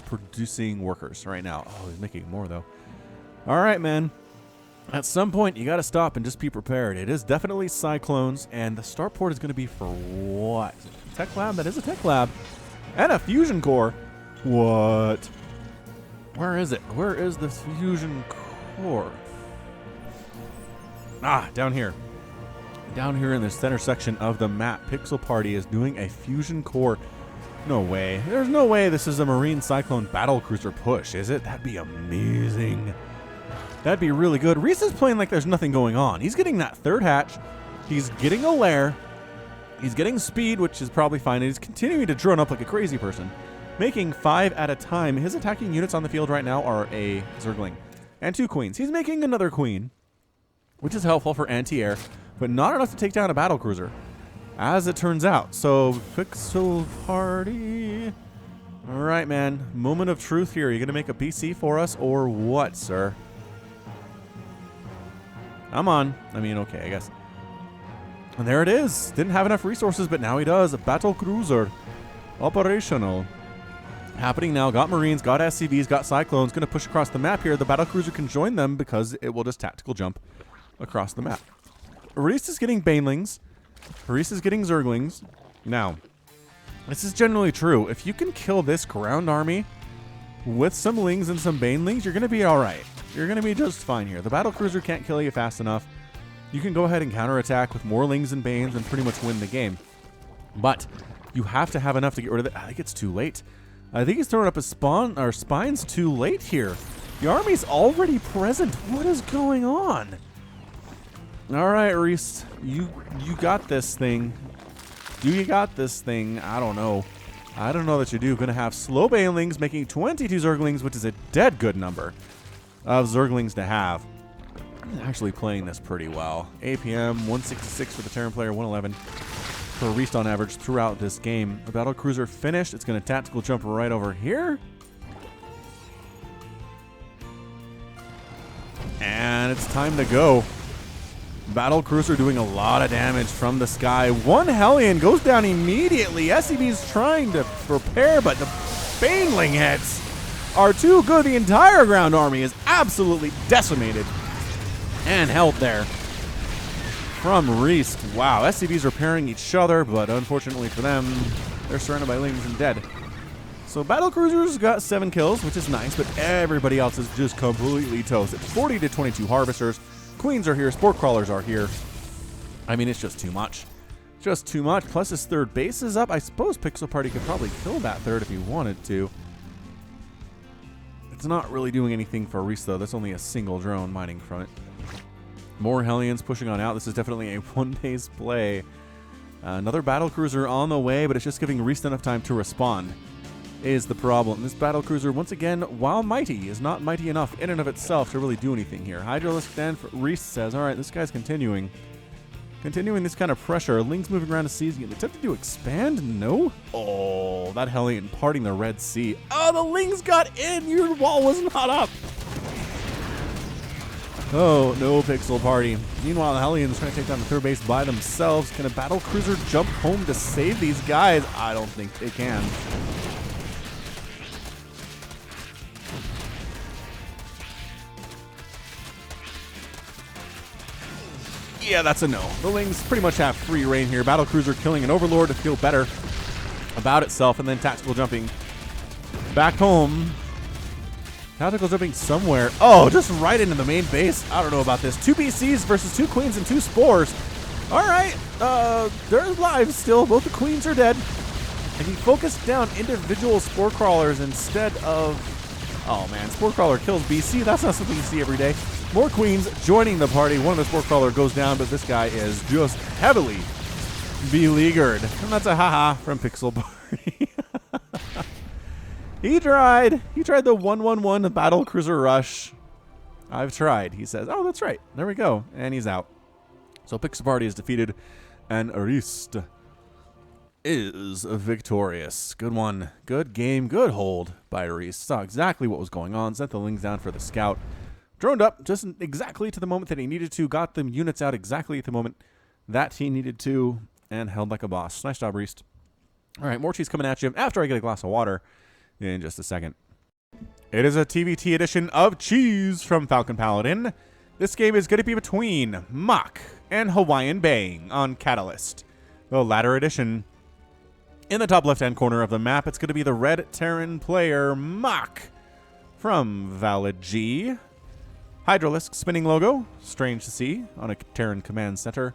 producing workers right now. Oh, he's making more though. All right, man. At some point, you got to stop and just be prepared. It is definitely Cyclones, and the starport is going to be for what? Is it a tech lab? That is a tech lab. And a fusion core. What? Where is it? Where is the fusion core? Ah, down here. Down here in the center section of the map, Pixel Party is doing a fusion core. No way. There's no way this is a Marine Cyclone battlecruiser push, is it? That'd be amazing. That'd be really good. Reese is playing like there's nothing going on. He's getting that third hatch. He's getting a lair. He's getting speed, which is probably fine. And he's continuing to drone up like a crazy person, making 5 at a time. His attacking units on the field right now are a Zergling and 2 queens. He's making another queen, which is helpful for anti-air, but not enough to take down a battlecruiser, as it turns out. So, Pixel Party. All right, man. Moment of truth here. Are you going to make a PC for us or what, sir? Come on. I mean, okay, I guess. And there it is. Didn't have enough resources, but now he does. A battle cruiser. Operational. Happening now. Got Marines, got SCVs, got Cyclones. Going to push across the map here. The battle cruiser can join them because it will just tactical jump across the map. Reese is getting Banelings. Reese is getting Zerglings. Now, this is generally true. If you can kill this ground army with some Lings and some Banelings, you're going to be all right. You're going to be just fine here. The battlecruiser can't kill you fast enough. You can go ahead and counterattack with more Lings and Banes and pretty much win the game. But you have to have enough to get rid of it. I think it's too late. I think he's throwing up his spines too late here. The army's already present. What is going on? All right, Reese. You got this thing. You got this thing. I don't know. I don't know that you do. Going to have slow Banelings making 22 Zerglings, which is a dead good number of Zerglings to have. I'm actually playing this pretty well. APM 166 for the Terran player, 111 for Reese on average throughout this game. The battle cruiser finished. It's going to tactical jump right over here. And it's time to go. Battle cruiser doing a lot of damage from the sky. One Hellion goes down immediately. SCV's trying to prepare, but the Baneling hits are too good. The entire ground army is absolutely decimated and held there from Reese. Wow, SCVs repairing each other, but unfortunately for them, they're surrounded by Lings and dead. So battle cruisers got 7 kills, which is nice, but everybody else is just completely toasted. 40 to 22 harvesters. Queens are here, sport crawlers are here. I mean, it's just too much. Just too much. Plus his third base is up. I suppose Pixel Party could probably kill that third if he wanted to. It's not really doing anything for Reese, though. That's only a single drone mining from it. More Hellions pushing on out. This is definitely a one-base play. Another battle cruiser on the way, but it's just giving Reese enough time to respond is the problem. This battle cruiser, once again, while mighty, is not mighty enough in and of itself to really do anything here. Hydralisk then for Reese says, all right, this guy's continuing this kind of pressure. Lings moving around to seizing it. Attempted to expand? No. Oh, that Hellion parting the Red Sea. Oh, the Lings got in. Your wall was not up. Oh, no, Pixel Party. Meanwhile, the Hellions trying to take down the third base by themselves. Can a battle cruiser jump home to save these guys? I don't think it can. Yeah, that's a no. The Lings pretty much have free reign here. Battlecruiser killing an Overlord to feel better about itself, and then tactical jumping back home. Tactical jumping somewhere. Oh, just right into the main base. I don't know about this. 2 BCs versus 2 Queens and 2 Spores. All right. They're alive still. Both the Queens are dead. And he focused down individual spore crawlers instead of... Oh man, spore crawler kills BC. That's not something you see every day. More queens joining the party. One of the spore crawler goes down, but this guy is just heavily beleaguered. And that's a haha from Pixel Party. He tried the 1-1-1 battle cruiser rush. I've tried, he says. Oh, that's right. There we go. And he's out. So Pixel Party is defeated, and Arist is victorious. Good one. Good game. Good hold by Arist. Saw exactly what was going on. Sent the links down for the scout. Droned up just exactly to the moment that he needed to. Got the units out exactly at the moment that he needed to. And held like a boss. Nice job, Arist. All right, more cheese coming at you after I get a glass of water in just a second. It is a TVT edition of Cheese from Falcon Paladin. This game is going to be between Mach and Hawaiian Bang on Catalyst. The latter edition. In the top left-hand corner of the map, it's going to be the red Terran player, Mach, from Valid G. Hydralisk spinning logo, strange to see, on a Terran command center.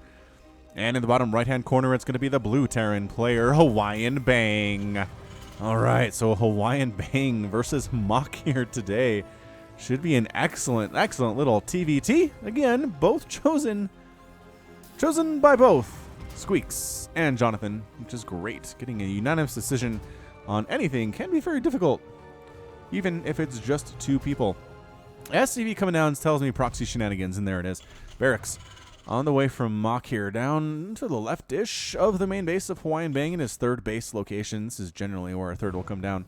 And in the bottom right-hand corner, it's going to be the blue Terran player, Hawaiian Bang. All right, so Hawaiian Bang versus Mach here today. Should be an excellent, excellent little TVT. Again, both chosen by both Squeaks and Jonathan, which is great. Getting a unanimous decision on anything can be very difficult, even if it's just two people. SCV coming down tells me proxy shenanigans, and there it is. Barracks on the way from Mach here, down to the left-ish of the main base of Hawaiian Bang in his third base location. This is generally where a third will come down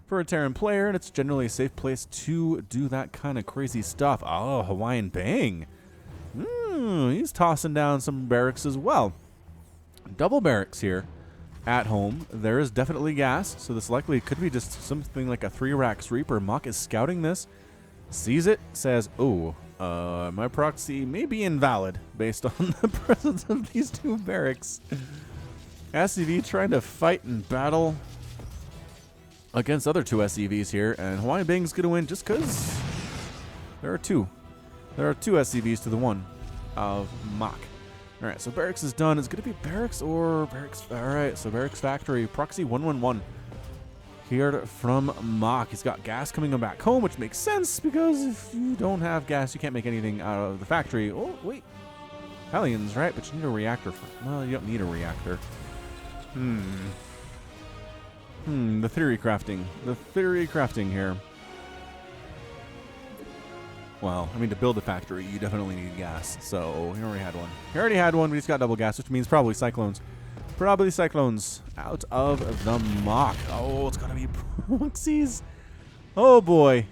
for a Terran player, and it's generally a safe place to do that kind of crazy stuff. Oh, Hawaiian Bang. He's tossing down some barracks as well. Double barracks here at home. There is definitely gas, so this likely could be just something like a 3-rack Reaper. Mach is scouting this, sees it, says, oh, my proxy may be invalid based on the presence of these two barracks. SCV trying to fight and battle against other two SCVs here, and Hawaiian Bang's going to win just because there are two. There are two SCVs to the one of Mach. All right, so barracks is done. Is it going to be barracks or barracks? All right, so barracks factory, proxy 111 here from Mach. He's got gas coming back home, which makes sense because if you don't have gas, you can't make anything out of the factory. Oh, wait. Hellions, right? But you need a reactor. Well, you don't need a reactor. The theory crafting. The theory crafting here. Well, I mean, to build a factory, you definitely need gas. So, he already had one. He already had one, but he's got double gas, which means probably Cyclones. Probably Cyclones out of the Mach. Oh, it's going to be proxies. Oh, boy.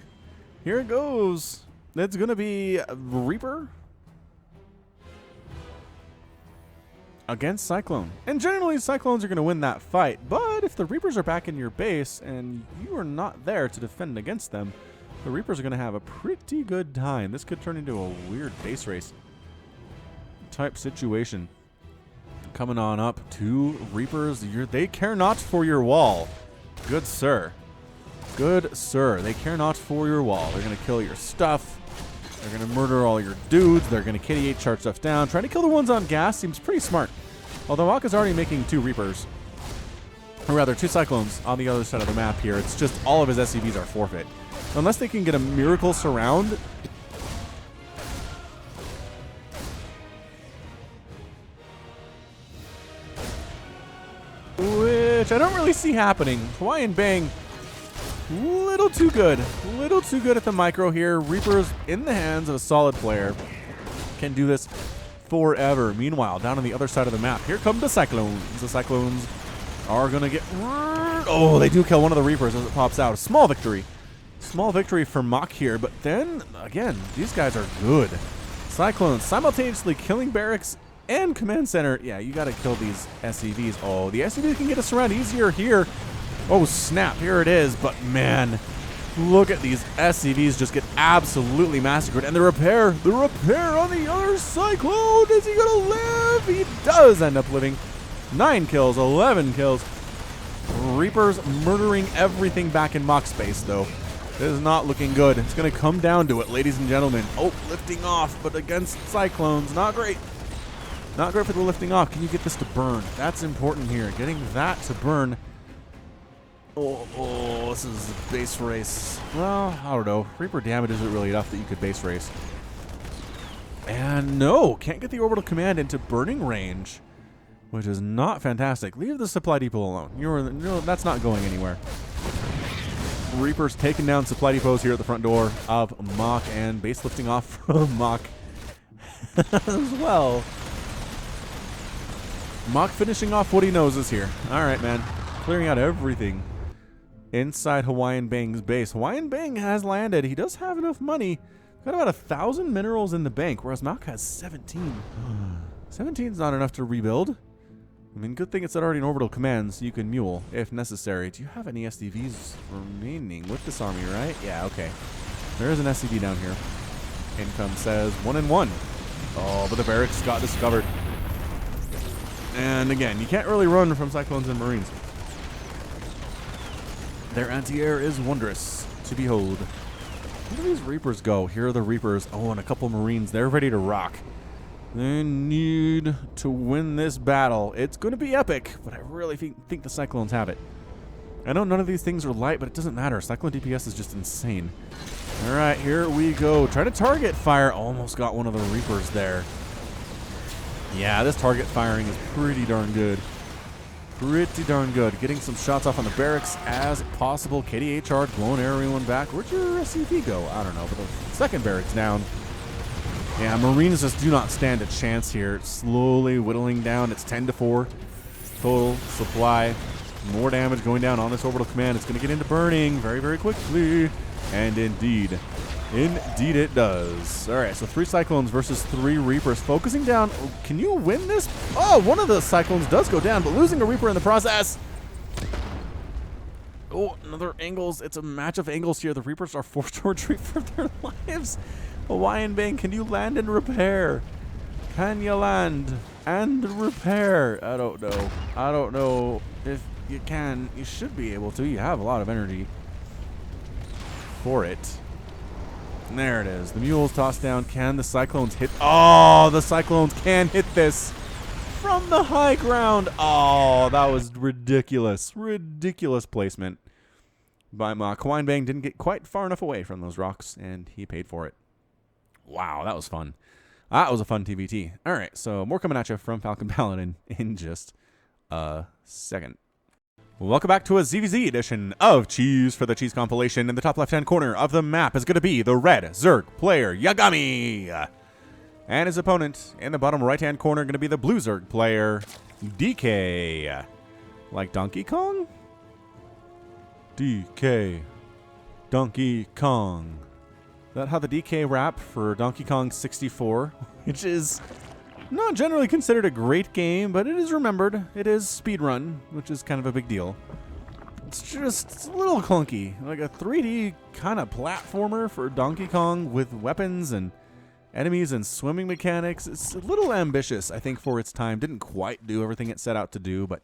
Here it goes. It's going to be Reaper against Cyclone. And generally, Cyclones are going to win that fight. But if the Reapers are back in your base and you are not there to defend against them, the Reapers are going to have a pretty good time. This could turn into a weird base race type situation. Coming on up, two Reapers. They care not for your wall. Good sir. Good sir. They care not for your wall. They're going to kill your stuff. They're going to murder all your dudes. They're going to kitty 8 chart stuff down. Trying to kill the ones on gas seems pretty smart. Although Mach is already making 2 Reapers. Or rather, 2 Cyclones on the other side of the map here. It's just all of his SCVs are forfeit. Unless they can get a miracle surround. Which I don't really see happening. Hawaiian Bang, little too good. Little too good at the micro here. Reapers in the hands of a solid player. Can do this forever. Meanwhile, down on the other side of the map, here come the Cyclones. The Cyclones are going to get... Oh, they do kill one of the Reapers as it pops out. A small victory. Small victory for Mach here, but then, again, these guys are good. Cyclones simultaneously killing barracks and command center. Yeah, you got to kill these SCVs. Oh, the SCVs can get us around easier here. Oh, snap. Here it is. But, man, look at these SCVs just get absolutely massacred. And the repair on the other Cyclone. Is he going to live? He does end up living. 9 kills, 11 kills. Reapers murdering everything back in Mach space, though. This is not looking good. It's going to come down to it, ladies and gentlemen. Oh, lifting off, but against Cyclones. Not great. Not great for the lifting off. Can you get this to burn? That's important here. Getting that to burn Oh, this is a base race. Well, I don't know. Reaper damage isn't really enough that you could base race. And no, can't get the orbital command into burning range, which is not fantastic. Leave the supply depot alone. No, that's not going anywhere. Reaper's taking down supply depots here at the front door of Mach, and base lifting off from Mach as well. Mach finishing off what he knows is here. All right, man. Clearing out everything inside Hawaiian Bang's base. Hawaiian Bang has landed. He does have enough money. Got about 1,000 minerals in the bank, whereas Mach has 17. 17 is not enough to rebuild. I mean, good thing it's already in orbital commands. You can mule if necessary. Do you have any SDVs remaining with this army, right? Yeah, okay. There is an SCV down here. Income says 1 and 1. Oh, but the barracks got discovered. And again, you can't really run from Cyclones and Marines. Their anti-air is wondrous to behold. Where do these Reapers go? Here are the Reapers. Oh, and a couple Marines. They're ready to rock. They need to win this battle. It's going to be epic, but I really think the Cyclones have it. I know none of these things are light, but it doesn't matter. Cyclone DPS is just insane. All right, here we go. Try to target fire. Almost got one of the Reapers there. Yeah, this target firing is pretty darn good. Pretty darn good. Getting some shots off on the barracks as possible. KDA charge, blowing everyone back. Where'd your SCV go? I don't know, but the second barracks down. Yeah, Marines just do not stand a chance here. It's slowly whittling down. It's 10-4 total supply. More damage going down on this orbital command. It's going to get into burning very, very quickly. And indeed it does. All right, so 3 Cyclones versus 3 Reapers. Focusing down. Can you win this? Oh, one of the Cyclones does go down, but losing a Reaper in the process. Oh, another angles. It's a match of angles here. The Reapers are forced to retreat for their lives. Hawaiian Bang, can you land and repair? Can you land and repair? I don't know. I don't know if you can. You should be able to. You have a lot of energy for it. And there it is. The mule's tossed down. Can the Cyclones hit? Oh, the Cyclones can hit this from the high ground. Oh, that was ridiculous. Ridiculous placement by Mach. Hawaiian Bang didn't get quite far enough away from those rocks, and he paid for it. Wow, that was fun. That was a fun TBT. All right, so more coming at you from Falcon Paladin in just a second. Welcome back to a ZVZ edition of Cheese for the Cheese compilation. In the top left-hand corner of the map is going to be the red Zerg player, Yagami. And his opponent in the bottom right-hand corner going to be the blue Zerg player, DK. Like Donkey Kong? DK. Donkey Kong. Is that how the DK rap for Donkey Kong 64? Which is not generally considered a great game, but it is remembered. It is speedrun, which is kind of a big deal. It's a little clunky. Like a 3D kind of platformer for Donkey Kong with weapons and enemies and swimming mechanics. It's a little ambitious, I think, for its time. Didn't quite do everything it set out to do, but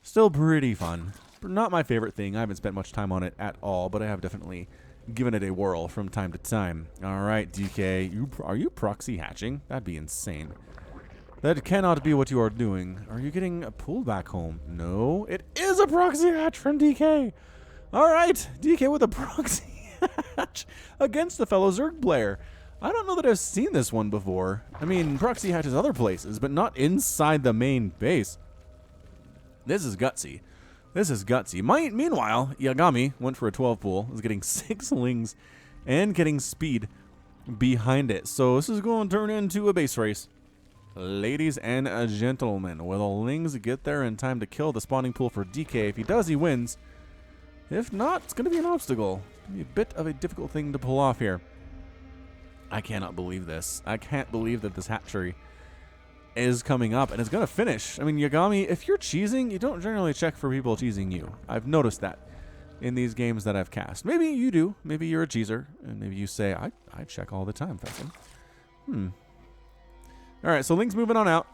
still pretty fun. Not my favorite thing. I haven't spent much time on it at all, but I have definitely given it a whirl from time to time. All right, DK, are you proxy hatching? That'd be insane. That cannot be what you are doing. Are you getting a pull back home? No, it is a proxy hatch from DK. All right, DK with a proxy hatch against the fellow Zerg player. I don't know that I've seen this one before. I mean, proxy hatches other places, but not inside the main base. This is gutsy. This is gutsy. Meanwhile, Yagami went for a 12 pool, is getting 6 lings and getting speed behind it. So this is going to turn into a base race. Ladies and gentlemen, will the lings get there in time to kill the spawning pool for DK? If he does, he wins. If not, it's going to be an obstacle. It's going to be a bit of a difficult thing to pull off here. I cannot believe this. I can't believe that this hatchery is coming up and it's going to finish. I mean, Yagami, if you're cheesing, you don't generally check for people cheesing you. I've noticed that in these games that I've cast. Maybe you do. Maybe you're a cheeser, and maybe you say, I check all the time, Fatman. All right, so Ling's moving on out.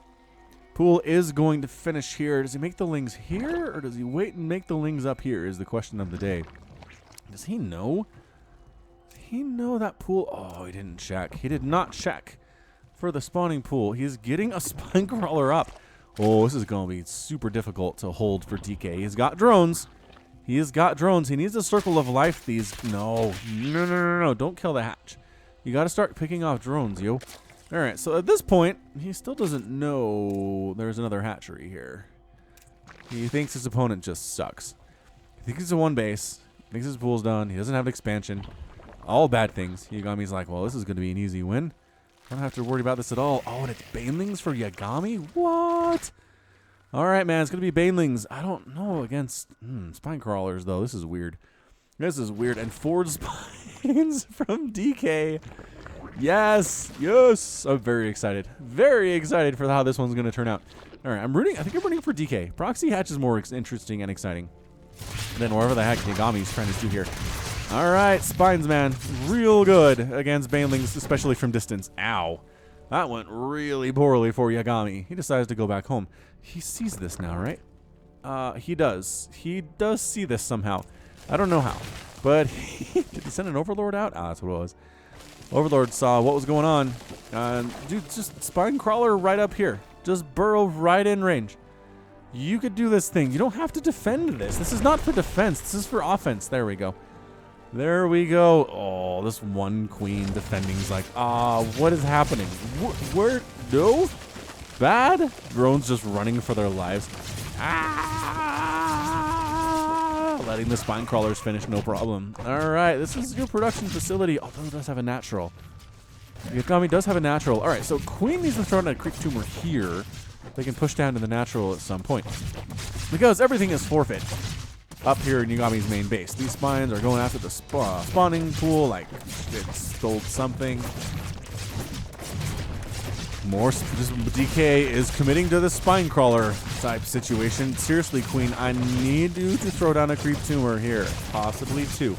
Pool is going to finish here. Does he make the Lings here, or does he wait and make the Lings up here is the question of the day. Does he know? Does he know that pool? Oh, he didn't check. He did not check for the spawning pool. He's getting a spine crawler up. Oh, this is going to be super difficult to hold for DK. He's got drones. He's got drones. He needs a circle of life. No. Don't kill the hatch. You got to start picking off drones, yo. All right, so at this point, he still doesn't know there's another hatchery here. He thinks his opponent just sucks. He thinks it's a one base. Thinks his pool's done. He doesn't have an expansion. All bad things. Yagami's like, well, this is going to be an easy win. I don't have to worry about this at all. Oh, and it's banelings for Yagami? What? All right, man. It's going to be banelings. I don't know against spine crawlers, though. This is weird. This is weird. And forward spines from DK. Yes. Yes. I'm very excited. Very excited for how this one's going to turn out. All right. I think I'm rooting for DK. Proxy hatch is more interesting and exciting than whatever the heck Yagami's trying to do here. All right. Spines, man. Real good against banelings, especially from distance. Ow. That went really poorly for Yagami. He decides to go back home. He sees this now, right? He does. He does see this somehow. I don't know how. But did he send an Overlord out? Ah, that's what it was. Overlord saw what was going on. Dude, just spine crawler right up here. Just burrow right in range. You could do this thing. You don't have to defend this. This is not for defense. This is for offense. There we go. There we go. Oh, this one queen defending's like, what is happening? Where? No? Bad? Drones just running for their lives. Letting the spine crawlers finish, no problem. All right, this is your production facility. Although it does have a natural. Yagami does have a natural. All right, so queen needs to throw in a creep tumor here. They can push down to the natural at some point. Because everything is forfeit up here in Yagami's main base. These spines are going after the spawning pool like it stole something. More DK is committing to the spine crawler type situation. Seriously, queen, I need you to throw down a creep tumor here. Possibly two.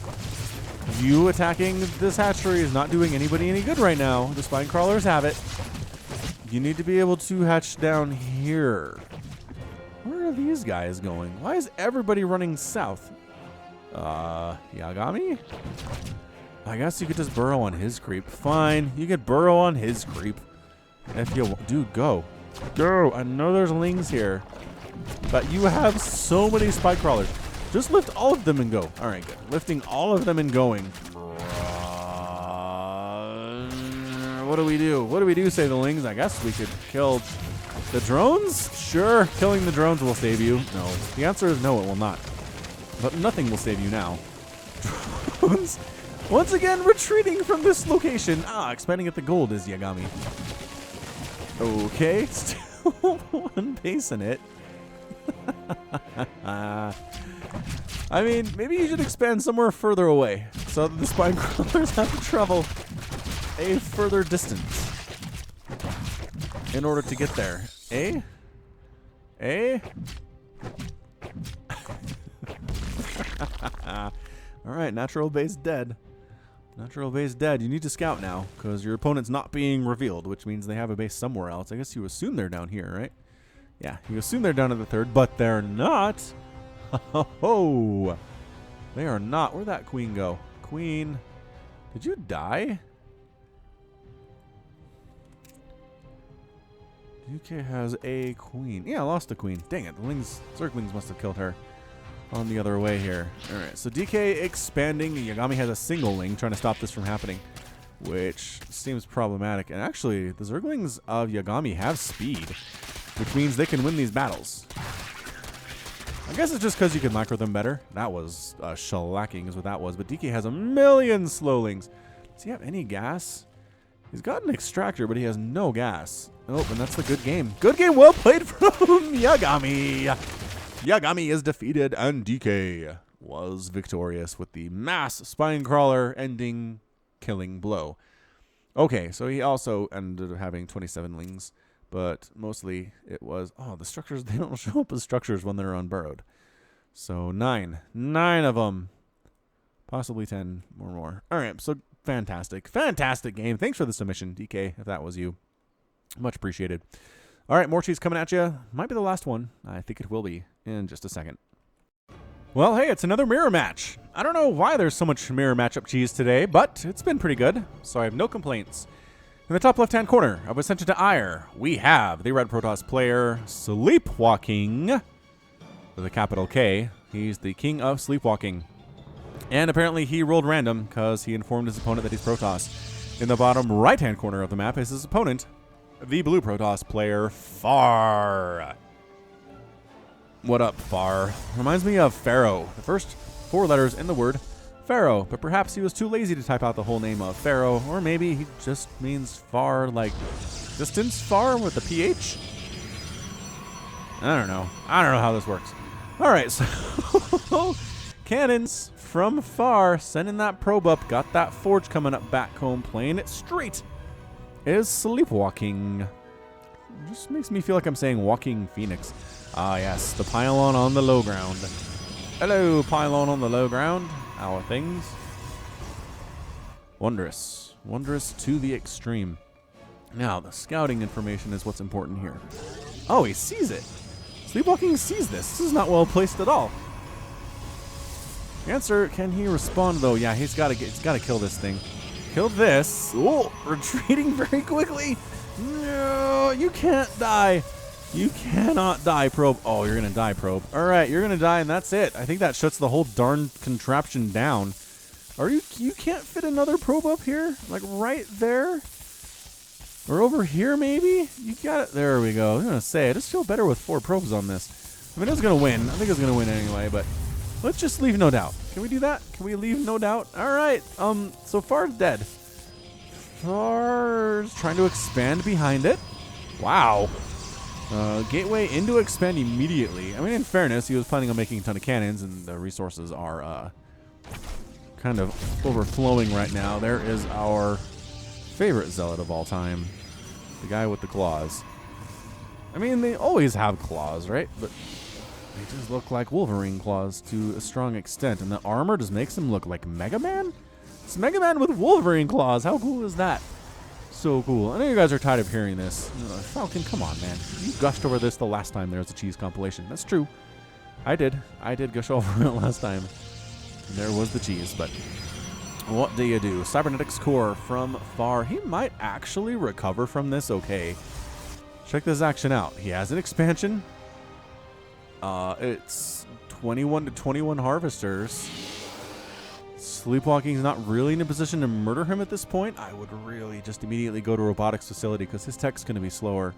You attacking this hatchery is not doing anybody any good right now. The spine crawlers have it. You need to be able to hatch down here. Where are these guys going? Why is everybody running south? Yagami? I guess you could just burrow on his creep. Fine, you could burrow on his creep. If you dude, go. Go. I know there's lings here. But you have so many spike crawlers. Just lift all of them and go. All right, good. Lifting all of them and going. What do we do? What do we do, say the lings? I guess we could kill the drones? Sure, killing the drones will save you. No. The answer is no, it will not. But nothing will save you now. Drones, once again, retreating from this location. Expanding at the gold is Yagami. Okay, still one base in it. I mean, maybe you should expand somewhere further away so that the spine crawlers have to travel a further distance in order to get there. Eh? All right, natural base dead. Natural base dead. You need to scout now because your opponent's not being revealed, which means they have a base somewhere else. I guess you assume they're down here, right? Yeah, you assume they're down at the third, but they're not. Oh, they are not. Where'd that queen go? Queen, did you die? UK has a queen. Yeah, I lost the queen. Dang it. The Zerglings must have killed her on the other way here. All right, so DK expanding. Yagami has a single ling trying to stop this from happening, which seems problematic. And actually, the Zerglings of Yagami have speed, which means they can win these battles. I guess it's just because you can micro them better. That was shellacking is what that was. But DK has a million slowlings. Does he have any gas? He's got an extractor, but he has no gas. Oh, and that's the good game. Good game, well played from Yagami. Yagami is defeated, and DK was victorious with the mass spine crawler ending killing blow. Okay, so he also ended up having 27 lings, but mostly it was, the structures, they don't show up as structures when they're unburrowed. So 9 of them, possibly 10 or more. All right, so fantastic game. Thanks for the submission, DK, if that was you. Much appreciated. All right, more cheese coming at you. Might be the last one. I think it will be in just a second. Well, hey, it's another mirror match. I don't know why there's so much mirror matchup cheese today, but it's been pretty good, so I have no complaints. In the top left-hand corner of Ascension to Ire, we have the Red Protoss player Sleepwalking with a capital K. He's the king of sleepwalking. And apparently he rolled random because he informed his opponent that he's Protoss. In the bottom right-hand corner of the map is his opponent, the blue Protoss player, Far. What up, Far? Reminds me of Pharaoh, the first 4 letters in the word Pharaoh, but perhaps he was too lazy to type out the whole name of Pharaoh, or maybe he just means far like distance far with the PH? I don't know. I don't know how this works. All right, so cannons from Far, sending that probe up, got that forge coming up back home, playing it straight, is sleepwalking. Just makes me feel like I'm saying walking phoenix. Ah, yes, the pylon on the low ground. Hello, pylon on the low ground. How are things? Wondrous. Wondrous to the extreme. Now, the scouting information is what's important here. Oh, he sees it. Sleepwalking sees this. This is not well placed at all. Answer, can he respond, though? Yeah, he's got to kill this thing. Kill this. Oh, retreating very quickly. No, you can't die. You cannot die, probe. Oh, you're going to die, probe. All right, you're going to die, and that's it. I think that shuts the whole darn contraption down. You can't fit another probe up here? Like right there? Or over here, maybe? You got it. There we go. I was going to say, I just feel better with 4 probes on this. I mean, it's going to win. I think it's going to win anyway, but let's just leave no doubt. Can we do that? Can we leave no doubt? All right. So Far's dead. Far's trying to expand behind it. Wow. Gateway into expand immediately. I mean, in fairness, he was planning on making a ton of cannons, and the resources are kind of overflowing right now. There is our favorite zealot of all time, the guy with the claws. I mean, they always have claws, right? But they just look like Wolverine claws to a strong extent, and the armor just makes him look like Mega Man? It's Mega Man with Wolverine claws. How cool is that? So cool. I know you guys are tired of hearing this. Falcon, come on, man. You gushed over this the last time there was a cheese compilation. That's true. I did gush over it last time. There was the cheese, but what do you do? Cybernetics core from Far. He might actually recover from this okay. Check this action out. He has an expansion. It's 21 to 21 harvesters. Sleepwalking's not really in a position to murder him at this point. I would really just immediately go to robotics facility because his tech's going to be slower.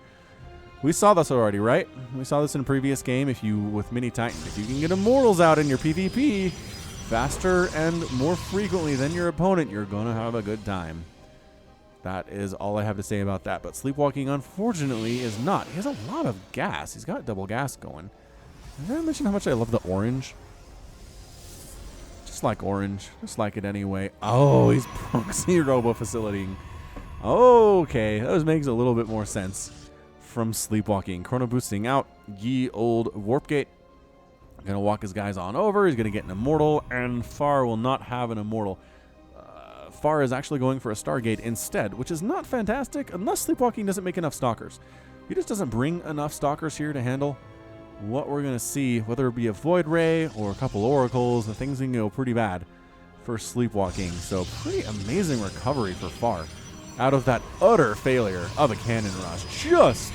We saw this already, right? We saw this in a previous game. With Mini Titan, if you can get immortals out in your PvP faster and more frequently than your opponent, you're going to have a good time. That is all I have to say about that. But Sleepwalking, unfortunately, is not. He has a lot of gas. He's got double gas going. Did I mention how much I love the orange? Just like orange. Just like it anyway. Oh, he's proxy robo facilitating. Okay, that makes a little bit more sense from Sleepwalking. Chrono boosting out. Ye old warp gate. Gonna walk his guys on over. He's gonna get an immortal, and Far will not have an immortal. Far is actually going for a Stargate instead, which is not fantastic unless Sleepwalking doesn't make enough stalkers. He just doesn't bring enough stalkers here to handle what we're going to see, whether it be a Void Ray or a couple Oracles. The things can go pretty bad for Sleepwalking. So pretty amazing recovery for Far out of that utter failure of a cannon rush. Just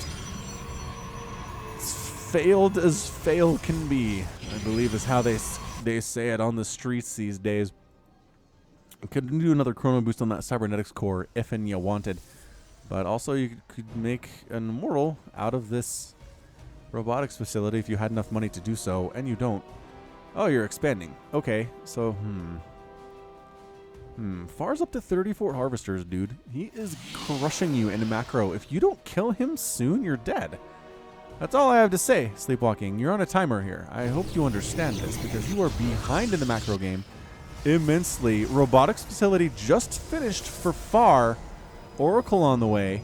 failed as fail can be, I believe is how they say it on the streets these days. Could do another chrono boost on that cybernetics core if and you wanted, but also you could make an immortal out of this robotics facility if you had enough money to do so, and you don't. Oh, you're expanding. Okay, so Far's up to 34 harvesters, dude. He is crushing you in macro. If you don't kill him soon, you're dead. That's all I have to say, Sleepwalking. You're on a timer here. I hope you understand this because you are behind in the macro game immensely. Robotics facility just finished for Far. Oracle on the way.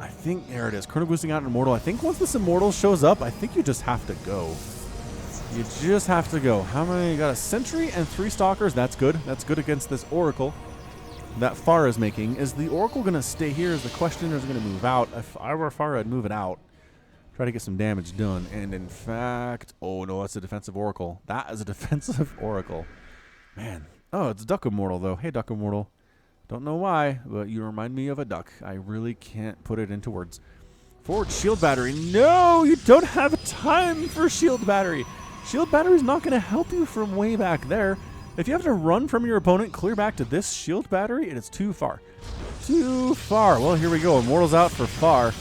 I think there it is. Chrono boosting out an immortal. I think once this immortal shows up, I think you just have to go. You just have to go. How many? You got a sentry and 3 stalkers. That's good. That's good against this Oracle that Far is making. Is the Oracle going to stay here? Is the question, or is it going to move out? If I were Far, I'd move it out. Try to get some damage done. And in fact, oh no, that's a defensive Oracle. That is a defensive Oracle. Man. Oh, it's Duck Immortal, though. Hey, Duck Immortal. Don't know why, but you remind me of a duck. I really can't put it into words. Forward shield battery. No, you don't have time for shield battery. Shield battery's not going to help you from way back there. If you have to run from your opponent clear back to this shield battery, it is too far. Too far. Well, here we go. Immortal's out for Far.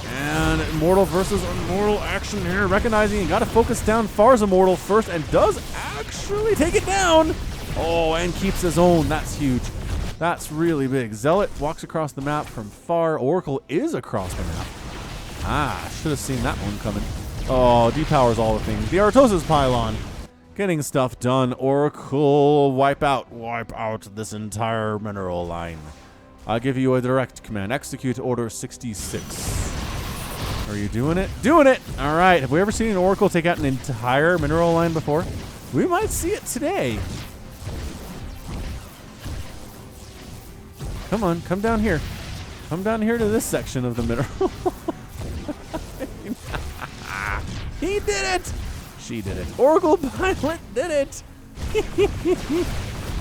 And Immortal versus Immortal action here. Recognizing you got to focus down Far's Immortal first and does actually take it down. Oh, and keeps his own. That's huge. That's really big. Zealot walks across the map from Far. Oracle is across the map. Ah, should have seen that one coming. Oh, depowers all the things. The Artosis Pylon. Getting stuff done. Oracle, wipe out this entire mineral line. I'll give you a direct command. Execute Order 66. Are you doing it? Doing it! All right. Have we ever seen an Oracle take out an entire mineral line before? We might see it today. Come on. Come down here. Come down here to this section of the mineral. He did it! She did it. Oracle Pilot did it!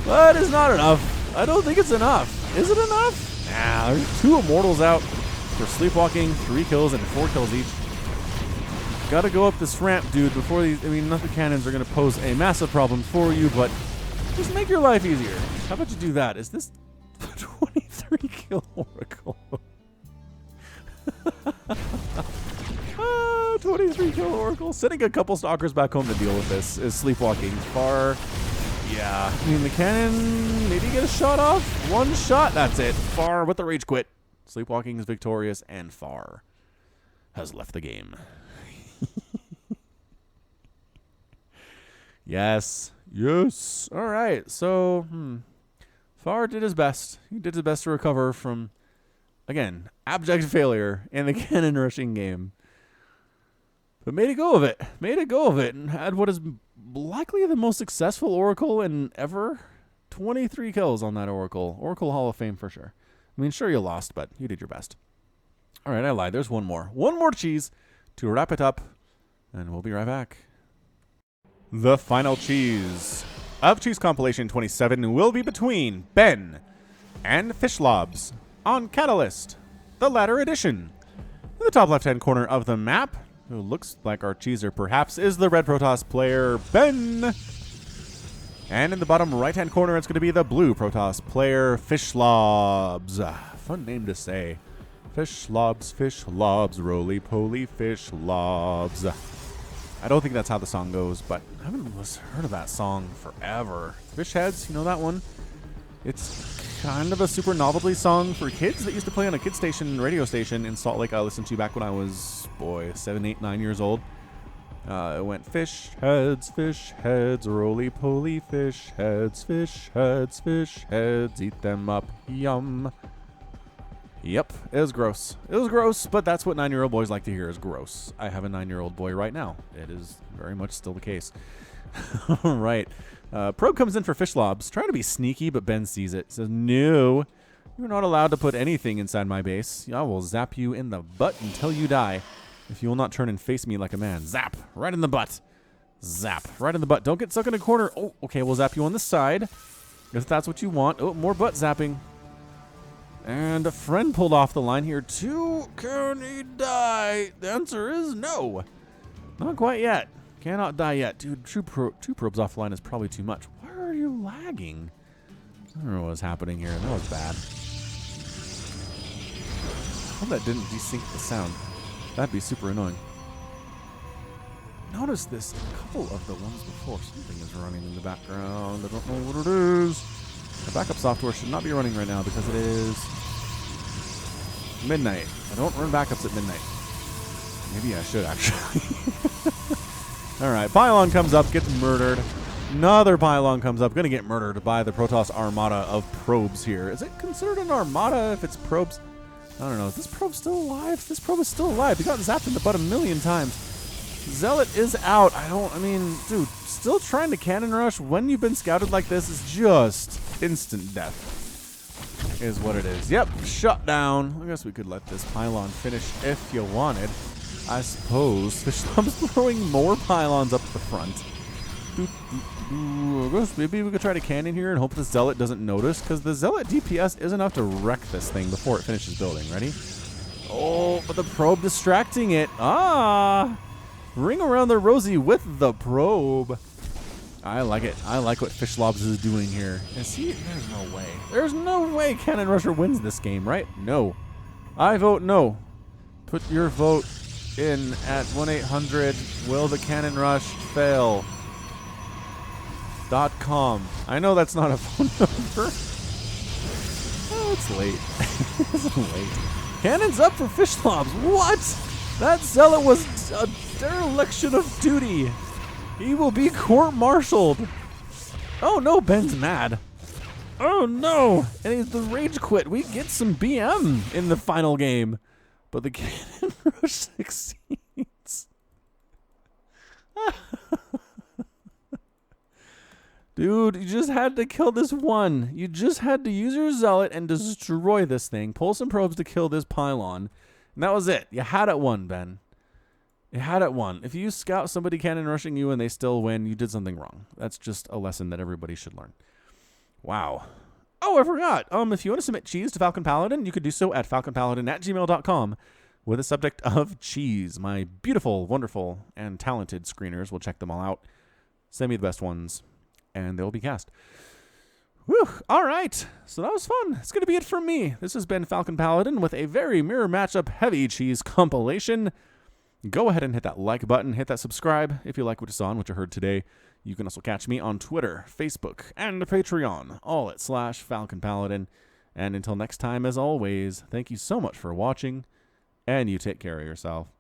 But it's not enough. I don't think it's enough. Is it enough? Nah, there's 2 Immortals out for Sleepwalking, 3 kills and 4 kills each. Gotta go up this ramp, dude, before these... I mean, nothing cannons are gonna pose a massive problem for you, but just make your life easier. How about you do that? Is this 23 kill Oracle? 23 kill Oracle. Sending a couple stalkers back home to deal with this is Sleepwalking. Far, yeah. I mean, the cannon, maybe get a shot off. 1 shot, that's it. Far with the rage quit. Sleepwalking is victorious, and Far has left the game. Yes. Yes. All right. So, Far did his best. He did his best to recover from, again, abject failure in the cannon rushing game. But made a go of it. Made a go of it and had what is likely the most successful Oracle in ever. 23 kills on that Oracle. Oracle Hall of Fame for sure. I mean, sure you lost, but you did your best. All right, I lied. There's one more. One more cheese to wrap it up, and we'll be right back. The final cheese of Cheese Compilation 27 will be between Ben and Fishlobs on Catalyst, the latter edition. In the top left-hand corner of the map, who looks like our cheeser perhaps, is the red Protoss player, Ben. And in the bottom right-hand corner, it's going to be the blue Protoss player, Fishlobs. Fun name to say. Fishlobs, roly-poly Fishlobs. I don't think that's how the song goes, but I haven't heard of that song forever. Fish Heads, you know that one? It's kind of a super novelty song for kids that used to play on a kid station, radio station in Salt Lake I listened to back when I was, 7, 8, 9 years old. It went fish heads, roly-poly fish heads, eat them up, yum. Yep, it was gross. It was gross, but that's what 9-year-old boys like to hear is gross. I have a 9-year-old boy right now. It is very much still the case. All right. Probe comes in for Fishlobs, trying to be sneaky, but Ben sees it. Says, no, you're not allowed to put anything inside my base. I will zap you in the butt until you die. If you will not turn and face me like a man. Zap, right in the butt. Zap, right in the butt. Don't get stuck in a corner. Oh, okay, we'll zap you on the side, if that's what you want. Oh, more butt zapping. And a friend pulled off the line here, too. Can he die? The answer is no. Not quite yet. Cannot die yet. Dude, two probes off the line is probably too much. Why are you lagging? I don't know what was happening here. That was bad. I hope that didn't desync the sound. That'd be super annoying. Notice this. A couple of the ones before. Something is running in the background. I don't know what it is. The backup software should not be running right now because it is midnight. I don't run backups at midnight. Maybe I should, actually. All right, Pylon comes up, gets murdered. Another Pylon comes up, going to get murdered by the Protoss armada of probes here. Is it considered an armada if it's probes? I don't know. Is this probe still alive? This probe is still alive. He got zapped in the butt 1,000,000 times. Zealot is out. I mean, dude, still trying to cannon rush when you've been scouted like this is just instant death is what it is. Yep, shut down. I guess we could let this Pylon finish if you wanted. I suppose. Fishlob's throwing more Pylons up the front. I guess maybe we could try to cannon here and hope the Zealot doesn't notice, because the Zealot DPS is enough to wreck this thing before it finishes building. Ready? Oh, but the probe distracting it. Ah! Ring around the rosy with the probe. I like it. I like what Fish Lobs is doing here. And see, there's no way. There's no way Cannon Rusher wins this game, right? No. I vote no. Put your vote in at 1-800 will the Cannon Rush fail .com. I know that's not a phone number. Oh, it's late. It's late. Cannon's up for Fish Lobs. What? That zealot was a dereliction of duty. He will be court-martialed. Oh no, Ben's mad. Oh no, and he's the rage quit. We get some BM in the final game, but the Cannon Rush succeeds. Dude, you just had to kill this one. You just had to use your zealot and destroy this thing. Pull some probes to kill this pylon. And that was it. You had it won, Ben. You had it won. If you scout somebody cannon rushing you and they still win, you did something wrong. That's just a lesson that everybody should learn. Wow. Oh, I forgot. If you want to submit cheese to Falcon Paladin, you could do so at falconpaladin@gmail.com with a subject of cheese. My beautiful, wonderful, and talented screeners will check them all out. Send me the best ones, and they'll be cast. Whew. All right. So that was fun. It's going to be it from me. This has been Falcon Paladin with a very mirror matchup heavy cheese compilation. Go ahead and hit that like button. Hit that subscribe if you like what you saw and what you heard today. You can also catch me on Twitter, Facebook, and Patreon, all at /Falcon Paladin. And until next time, as always, thank you so much for watching, and you take care of yourself.